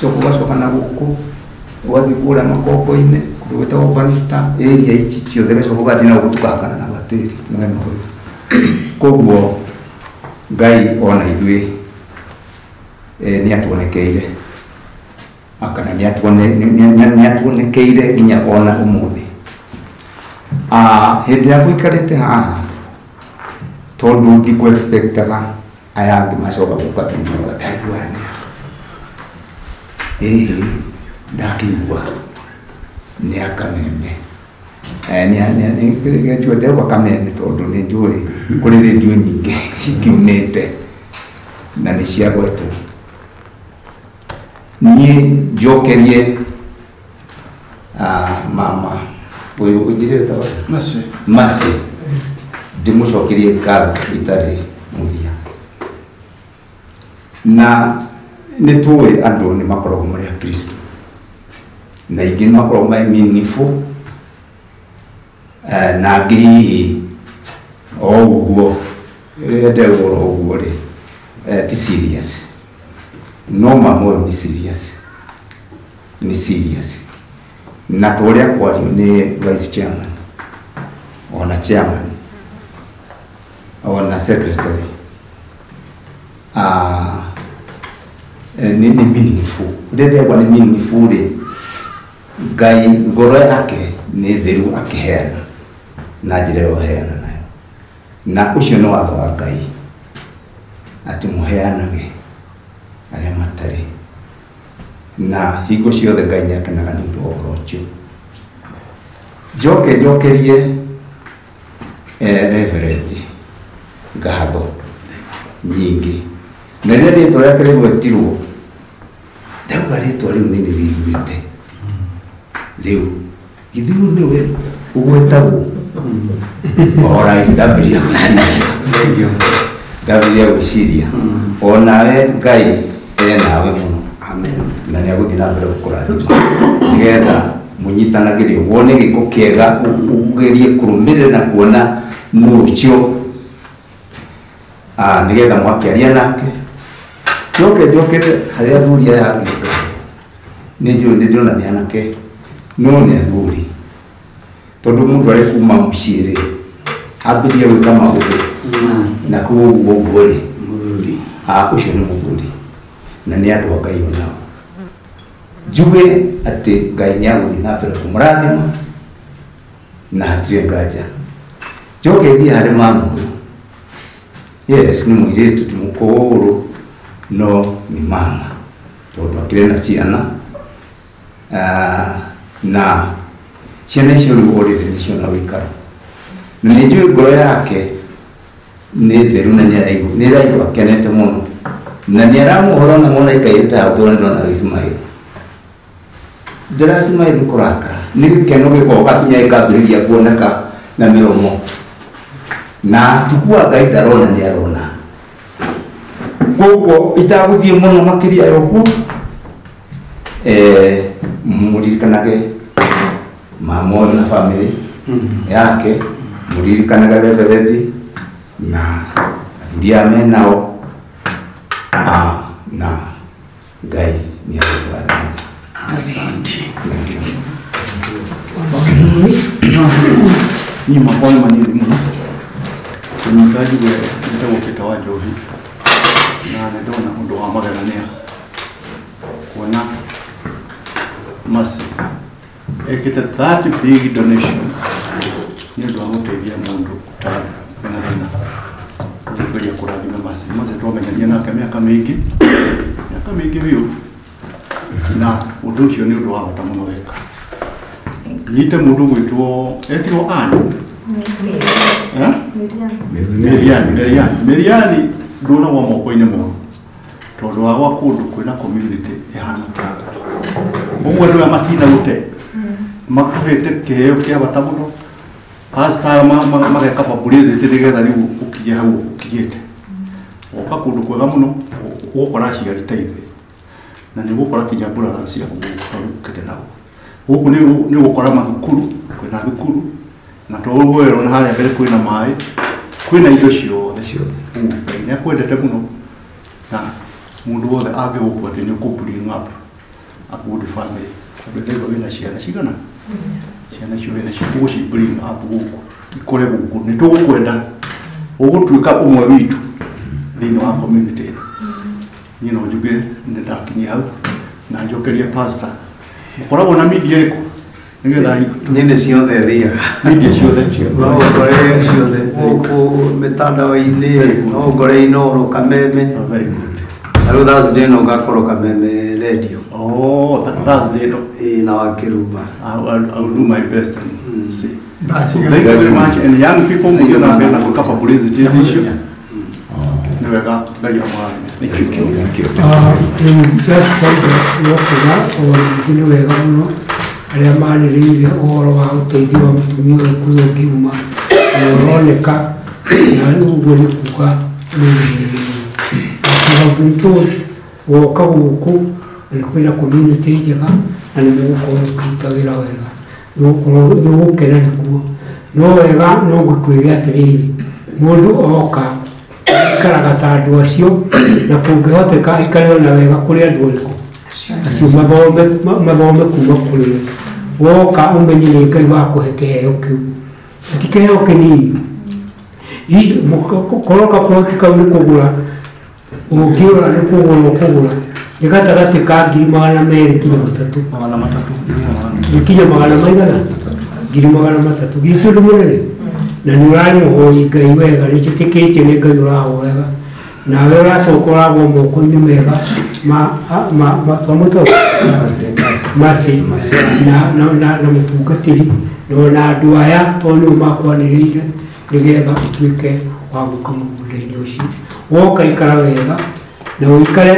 soko gacoka na guku wathi kura makoko-ine kundu gwitagwo Banita area ici ciothe gacoka gathi na gutukakana na batĩri mwena ũyũ koguo Ngai ona ithuĩ nĩ atuonekeire akana nĩ atuonekeire nginya ona ũmũthĩ hĩndĩ ya gũikarĩte haha tondu ndikũ expectaga aya angĩ macoka gũka thutha ndaiguania ndakĩigua nĩ akameme nĩgetio ndeuga kameme tondũ nĩ njũĩ kũrĩ rĩndiũ nyingĩ cikiumĩte na nĩ ciagwetwo niĩ njokerie mama ũyũ ũnjĩrĩte Mercy ndĩmũcokerie ngatho itarĩ mũthia na nĩ tũĩ andũ nĩ makoragwo marĩ akristo na ingĩ nĩ makoragwo marĩ meaningful na angĩ hihi o ũguo ndegũrwo ũguo rĩ ti serious no mama ũyũ nĩ serious na tũrĩa kwario nĩ vice chairman ona chairman ona secretary ni meaningful ndegwa ni meaningful rĩ Ngai ngoro yake nĩ theru akĩheana na njĩra ĩyo aheana nayo na ũcio nĩ watho wa Ngai atĩ mũheanage arĩa matarĩ na hingo ciothe Ngai nĩ akenaga nĩ ũndũ wa ũhoro ũcio njokerie Reverend ngatho nyingĩ na rĩrĩa rĩtwa rĩake rĩgwetirwo ndauga rĩtwa rĩu nĩ rĩiguĩte rĩu ithuĩ nĩwe ũgwetagwo ndambĩrĩria gwĩciria onawe Ngai nawe mũno na nĩ agũthiĩ na mbere gũkũrathima nĩgetha mũnyitanagĩre wone gĩko kĩega ũgerie kũrũmĩrĩra na kuona nũcio nĩgetha mwakĩaria nake njokere harĩa athuri aya angĩ nĩ njũĩ nĩ ndĩrona nĩ anake no nĩ athuri tondũ mũndũ arĩ kuma mũciĩ rĩ ambĩrĩrie gwĩka maũndũ na koguo ũguo rĩ ũcio nĩ mũthuri na nĩ andũ a Ngai onao njuge atĩ Ngai nĩ agũthiĩ na mbere kũmũrathima na hatirĩ nganja njoke thiĩ harĩ mama ũyũ yes nĩ mũirĩtu ti mũkũrũ no nĩ mama tondũ akĩrĩ na ciana na ciana icio rĩu already nĩ ciona ũikaro na nĩ njũĩ ngoro yake nĩ theru na nĩ ĩraigua akenete mũno na nĩ aramũhoro na mwana ikairĩte hau tondũ ndĩrona gĩcimaĩro ndĩracimaĩro nĩ kũrakara nĩ gĩkeno gĩkoragwo gakinya gĩkambĩrĩria kuoneka na mĩromo na tukua Ngai ndarona nĩ arona koguo itagũthiĩ mũno makĩria ya ũguo mũririkanage mama ũyũ na family yake mũririkanage Reverend na athuri aya menao na Ngai nĩ agũtũrathima. Asante. Ni mabwana manini mno mchungaji ndio Peter wa Njohi na ndona ndo wa magarania kuona Mercy ekita that big donation ndio amuteithia mundu kana ndio kurathima Mercy tumenyania nake miaka mĩingĩ biũ na ũndũ ũcio nĩ ũndũ wa bata mũno weka nyite mũndũ gwĩtwo etirwo Miriani ndonagwo moko-inĩ mũno tondũ wa gwa kũndũ kwĩna community ĩhana taga ũmwe nĩwe matina gũte makũhete kĩheo kĩa bata mũno pastor mageka publicity nĩgetha rĩu ũkinye hau ũkinyĩte ũka kũndũ kwega mũno ũgũkora aciarĩte ithe na nĩ ũgũkora kinya brother cia gũkũrũkĩte nao gũkũ nĩ ũgũkora mathukuru kwĩna thukuru na tũgũerwo na harĩa mbere kwĩna maĩ kwĩna indo ciothe nĩ akwendete mũno mundu wothe angĩgũkua atĩ nĩ ũkũ-bring up a good family. Ndĩrenda wĩna ciana cigana ciana icio wĩna cio ũgũci-bring up gũkũ ikũre gũkũ, nĩ tũgũkwenda ũgũtuĩka ũmwe witũ thĩinĩ wa community ĩno. Niĩ no njuge nĩ ndakinyia hau na njokerie pastor, mũkoragwo na media ĩrĩkũ nĩgetha nĩ ciothe thiaga media ciothe no ngore ciothe gũkũ mĩtandao-inĩ no ngore Inooro Kameme. Very good. Rĩu Thursday no ngakorwo Kameme radio. Thursday no na Wakĩruma. I'll do my best and see. Thank you very much. And young people, mugio na mbele na kukapa police this issue. Niweka ngai amwari. Thank you. Just point out ni wega muno aria marĩrĩire ũhoro wa ũteithio wa mũtumia ũrĩa ũkiuma ũroneka na rĩu ũguo nĩ kuga nĩ woka gũkũ na kwĩna community njega na nĩ mũgũkorwo mũkĩruta wĩra wega nĩ ũgũkena nĩkuo no wega no ngũkwĩre atĩrĩrĩ mũndũ oka aikaraga ta andũ acio na kũngĩhoteka aikare ona wega kũrĩ andũ arĩkũ acio mathome kuma kũrĩ woka ũmenye nĩ Ngai wakũhe kĩheo kĩu ti kĩheo kĩnini korwo kaploti kau nĩ kũgũra ũngĩũra nĩ kũgũra ũkũgũra nĩ gatagatĩ ka 200,000 kinya 3 kinya 300,000 gĩci ũndũ mũnene na nĩ ũramũhoi Ngai wega nĩ njĩtĩkĩtie nĩ Ngai ũrahoyaga nawe ũracoka ũragwo moko-inĩ mega masi na mũtungatĩri na andũ aya tondũ nĩo makwanĩrĩire nĩgetha ũtuĩke wa gũka mũgũnda-inĩ ũcio woka ikara wega na ũikare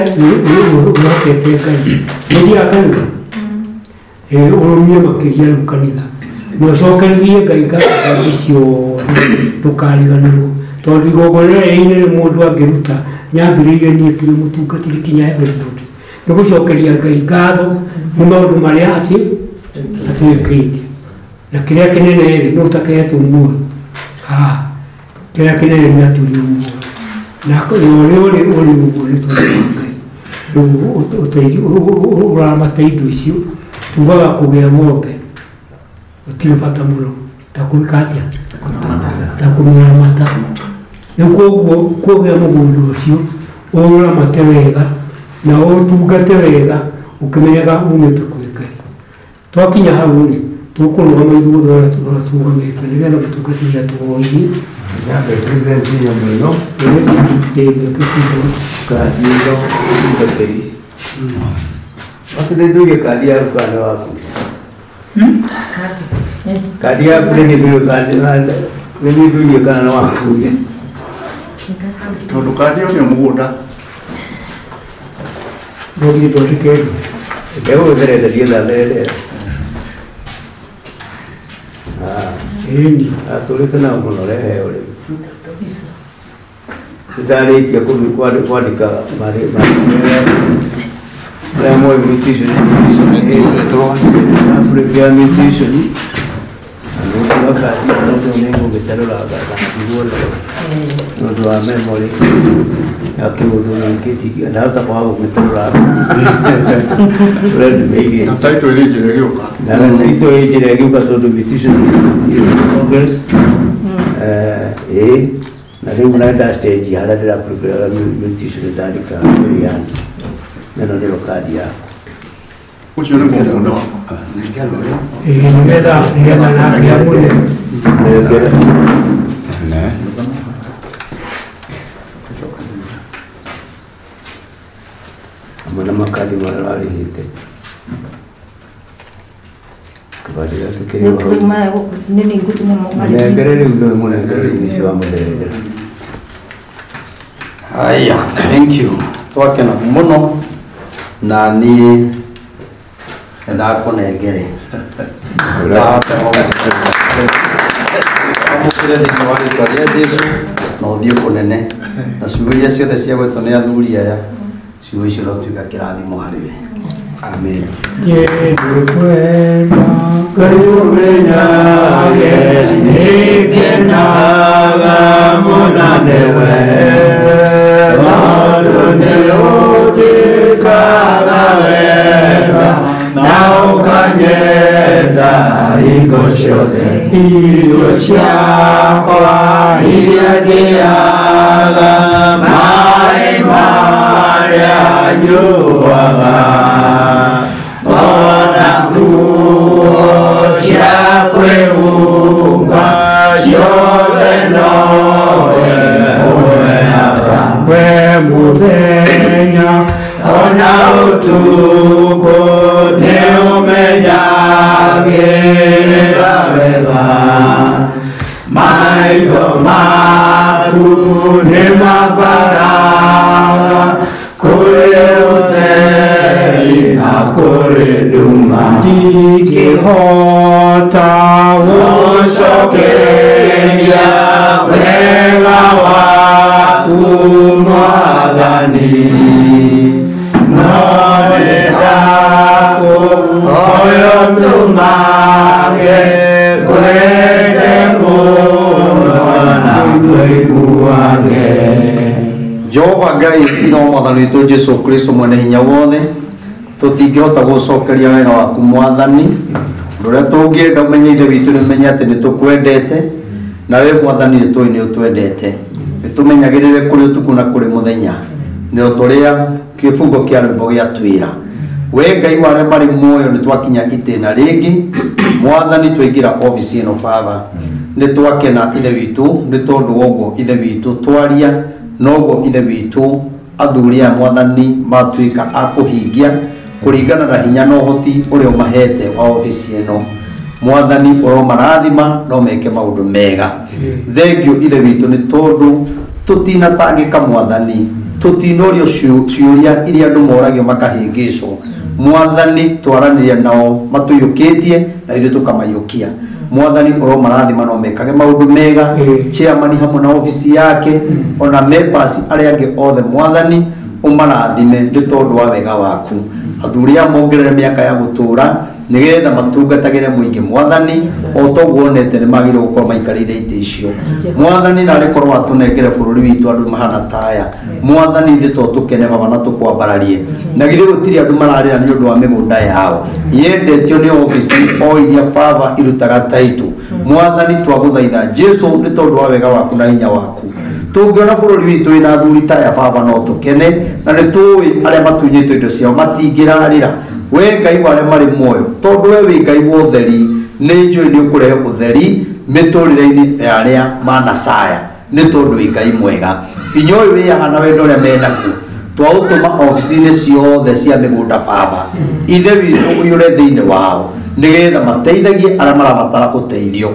ũhotete Ngai nĩthiaga kanitha ũrũmie makĩria rĩu kanitha na ũcokererie Ngai ngatho ciothe ndũkariganĩrwo tondũ igongona rĩrĩ nĩ mũndũ angĩruta nyambĩrĩirie niĩ kĩrĩ mũtungatĩri kinya everybody nĩ gũcokeria Ngai ngatho nĩ maũndũ marĩa atwĩkĩte na kĩrĩa kĩnene rĩ no ũtakehetwo muoyo kĩrĩa kĩnene nĩ atũrio muoyo na ũrĩa ũrĩ ũguo nĩ tondũ Ngai ũramata indo icio tugaga kũgĩa ng'ombe ũtirĩ bata mũno ta kũrika atĩa ta kũmĩramata rĩu koguo kũgĩa mũgũnda ũcio ũramate wega na ũtungate wega ũkĩmenyaga umĩte kwĩ Ngai twakinya hau rĩ tũkũrũgama ithuothe ũrĩa tũrũgamĩte nĩgetha mũtungatĩri atũhoithie representinho mũno kandi ĩno mũtungatĩri basi nĩnduge kandi yaku kana waku kandi yaku nĩnduge kana waku tondũ kandi ĩyo nĩ mũgũnda ndũgĩ twandĩke ndegũgũtheretherie thatherere atũrĩte nao mũno rehe ũrĩmi nĩndarĩkia kwandĩka marĩa moĩ nutrition Africa nutrition nĩguo kandi tondũ nĩngũgĩtarũraga iguo tondũ wa memory ya kĩũndũ gĩkĩ ndahota kwaga gũgĩtarũra ũrendũmĩirie na taitũ ĩrĩ njĩra ĩgĩũka na taitũ ĩrĩ njĩra ĩgĩũka tondũ nutrition progress na rĩu nenda stage harĩa ndĩraprepare nutrition ndandĩka Mariana neno nĩyo kandi yaku ũcio nĩ mũgũnda wakwa nĩgetha nake amũne hamwe na makandi marĩa warĩhĩte kĩbandĩ gĩake kĩrĩ rĩu nĩ mũnengereri-inĩ cio wa mũtherere. Haya, thank you. Twakena mũno na niĩ ndakũnengere amũkĩre thĩinĩ wa rĩtwa rĩa Jesũ na ũthiĩ kũnene na ciugo iria ciothe cia gwĩtwo nĩ athuri aya ciugo icio rotuĩka kĩrathimo harĩ we. Amen. Kwenda kayumenyage nĩkenaga mũnanewe tondũ nĩ ciothe irio ciakwa iria ndĩaga maĩ marĩa nyuaga ona nguo cia kwĩhumba ciothe nowe ũheaga we mũthenya ona ũtukũ nĩũmenyagĩrĩra wega maitho maku nĩmambaraga kũrĩ ũtheri na kũrĩ nduma ndingĩhota gũcokeria wega waku Mwathani Jehova Ngai ino Mwathani witũ Jesu Kristo mwene hinya wothe tũtingĩhota gũcokeria wega waku Mwathani ũrĩa tũngĩenda ũmenye ithe witũ nĩmenye atĩ nĩtũkwendete na we Mwathani nĩtũĩ nĩũtwendete nĩtũmenyagĩrĩre kũrĩ ũtukũ na kũrĩ mũthenya nĩo tũrĩa kĩbungo kĩa rwĩmbo gĩatwĩra we Ngai wa arĩa marĩ muoyo nĩtwakinya itĩna rĩngĩ Mwathani twaingĩra obici ĩno Baba nĩtwakena ithe witũ nĩ tondũ wa ũguo ithe witũ twaria noguo ithe witũ athuri aya Mwathani matuĩka a kũhingia kũringana na hinya na ũhoti ũrĩa ũmahete wa obici ĩno Mwathani ũromarathima no meke maũndũ mega thengio ithe witũ nĩ tondũ tũtinatangĩka Mwathani tũtinorio ciũria iria andũ moragio makahĩngĩcwo Mwathani twaranĩria nao matũiyũkĩtie na ithuĩ tũkamayũkia Mwathani ũromarathima no mekage maũndũ mega chairman hamwe na obici yake ona members arĩa angĩ othe Mwathani ũmarathime nĩ tondũ wa wega waku athuri aya mongerere mĩaka ya gũtũra nĩgetha matungatagĩre mũingĩ Mwathani o toguonete nĩmagĩrĩirwo gũkorwo maikarĩire itĩ icio Mwathani narĩ korwo atũnengere bũrũri witũ andũ mahana taya Mwathani ithuĩ to tũkene Baba na tũkwambararie na githĩ gũtirĩ andũ mararĩra nĩ ũndũ wa mĩgũnda yao yendetio nĩ obici o iria Baba irutaga taitũ Mwathani twagũthaitha Jesu nĩ tondũ wa wega waku na hinya waku tũngĩona bũrũri witũ wĩna athuri taya Baba no tũkene na nĩ tũĩ arĩa matunyĩtwo indo ciao matingĩrarĩra we Ngai wa arĩa marĩ muoyo tondũ we wĩ Ngai wa ũtheri nĩ njũĩ nĩ ũkũrehe ũtheri mĩtũrĩre-inĩ ya arĩa manacaya nĩ tondũ wĩ Ngai mwega hinya ũyũ wĩyaga na wendo ũrĩa menaguo twaũtũma obici-inĩ ciothe cia mĩgũnda Baba ithe witũ ũiyũre thĩinĩ wao nĩgetha mateithagie arĩa marabatara ũteithio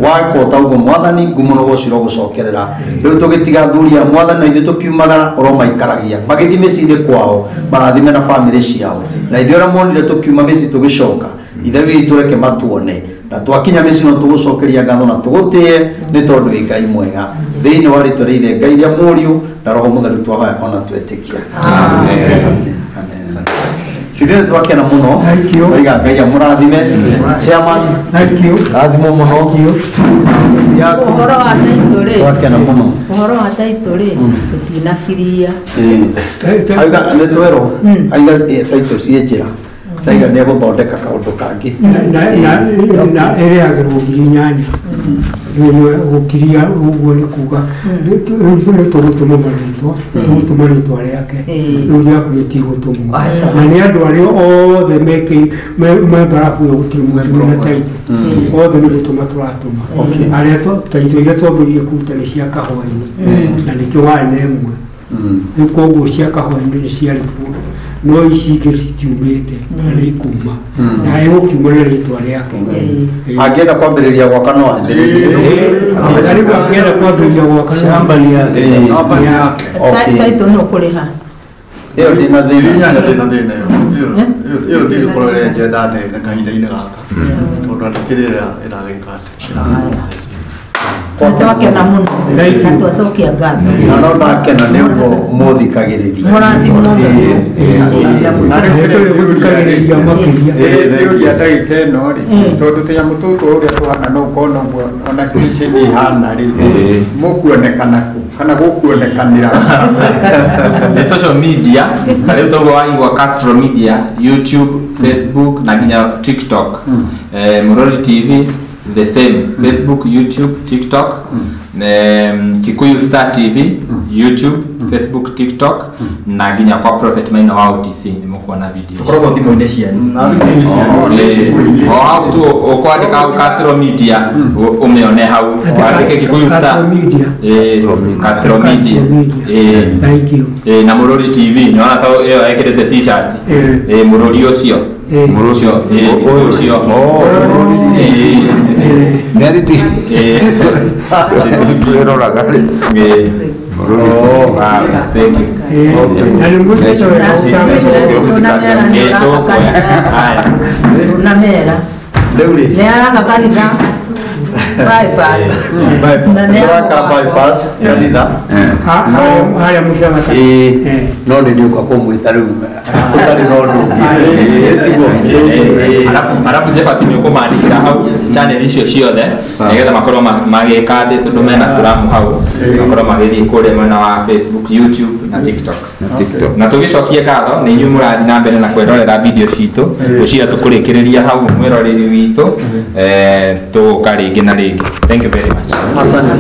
wakota ũguo Mwathani ngumo no gũcirwo gũcokerera rĩu tũgĩtiga athuri a Mwathani na ithuĩ tũkiumagara ũromaikaragia magĩthiĩ mĩciĩ-inĩ kwao marathime na bamĩrĩ ciao na ithuĩ arĩa monire tũkiuma mĩciĩ tũgĩcoka ithe witũ reke matuone na twakinya mĩciĩ no tũgũcokeria ngatho na tũgũtĩe nĩ tondũ wĩ Ngai mwega thĩinĩ wa rĩtwa rĩa ithe Ngai rĩa mũriũ na roho mũtheru twahoya ona twetĩkia amen Kithene twakena muno oiga Ngai amũrathime chairman rathimo muno ũhoro wa taitũ rĩ twakena muno ũhoro wa taitũ rĩ tũtinakiria oiga nĩ twerwo oiga taitũ ciĩ njĩra taiga nĩ gũthondeka kaũndũ kangĩ na ĩrĩagĩrwo ngiri 8 gũkiria ũguo nĩ kuga nĩ tũgũtũma rĩtwa rĩake rĩu rĩaku rĩtigũtũmwo na nĩ andũ arĩa othe membarabu ĩyo gũtirĩ mũndũ na taitũ othe nĩ gũtũma tũratũma arĩa taitũ iria twambĩrĩirie kũruta nĩ cia kahũa-inĩ na nĩkĩo warĩ na ĩmwe rĩu koguo cia kahũa-inĩ nĩ ciarĩkuo no ici ingĩ citiumĩte na nĩ ikuma na ĩgũkiuma na rĩtwa rĩake angĩenda kwambĩrĩria gwaka no rĩu angĩenda kwambĩrĩria gwaka taitũ no kũrĩha ĩyo ndĩna thĩna ĩyo ndĩgĩkorwo ĩrĩa njenda nene kahinda-inĩ gaka tondũ ndĩkĩrĩra ĩragĩka twakena mũno na twacokia ngatho na no ndakena nĩ ũguo mũthikagĩrĩria mũrathimwo na rĩu tũgũthikagĩrĩria makĩria rĩũria ndagĩka ĩno rĩ tondũ tũnyamũ tũtũ ũrĩa tũhana no ũkorwo noguo ona station ĩhana rĩ mũkuonekana kũ kana gũkuonekanĩra the social media na rĩu tũguo waigua Castro Media YouTube Facebook na nginya TikTok Murori TV the same Facebook, YouTube, TikTok, Kikuyu Star TV, YouTube, Facebook, TikTok, na nginya kwa Prophet Maina wa OTC nimukuona video. Tukorwo thimo-inĩ cianyu. Hau tu ukwandika hau Castro Media umeone hau wandike Kikuyu Star Castro Media thank you na Murori TV niona ta iyo ekirite t-shirt Murori ucio Neriti. Tuliroraga. Thank no ndio kwa kumwita riu tutari no arafu Jefferson ni kumandikira hau channel icio ciothe nigetha makorwo magika ndi tundu mena turamu hau makorwo magithii kure mwena wa Facebook, YouTube na TikTok na tugicokie katho ni inyu murathi na mbere na kwirorera video citu ucia tukurikiriria hau mwiroreri witu tuguka ringi na ringi. Thank you very much. Asante.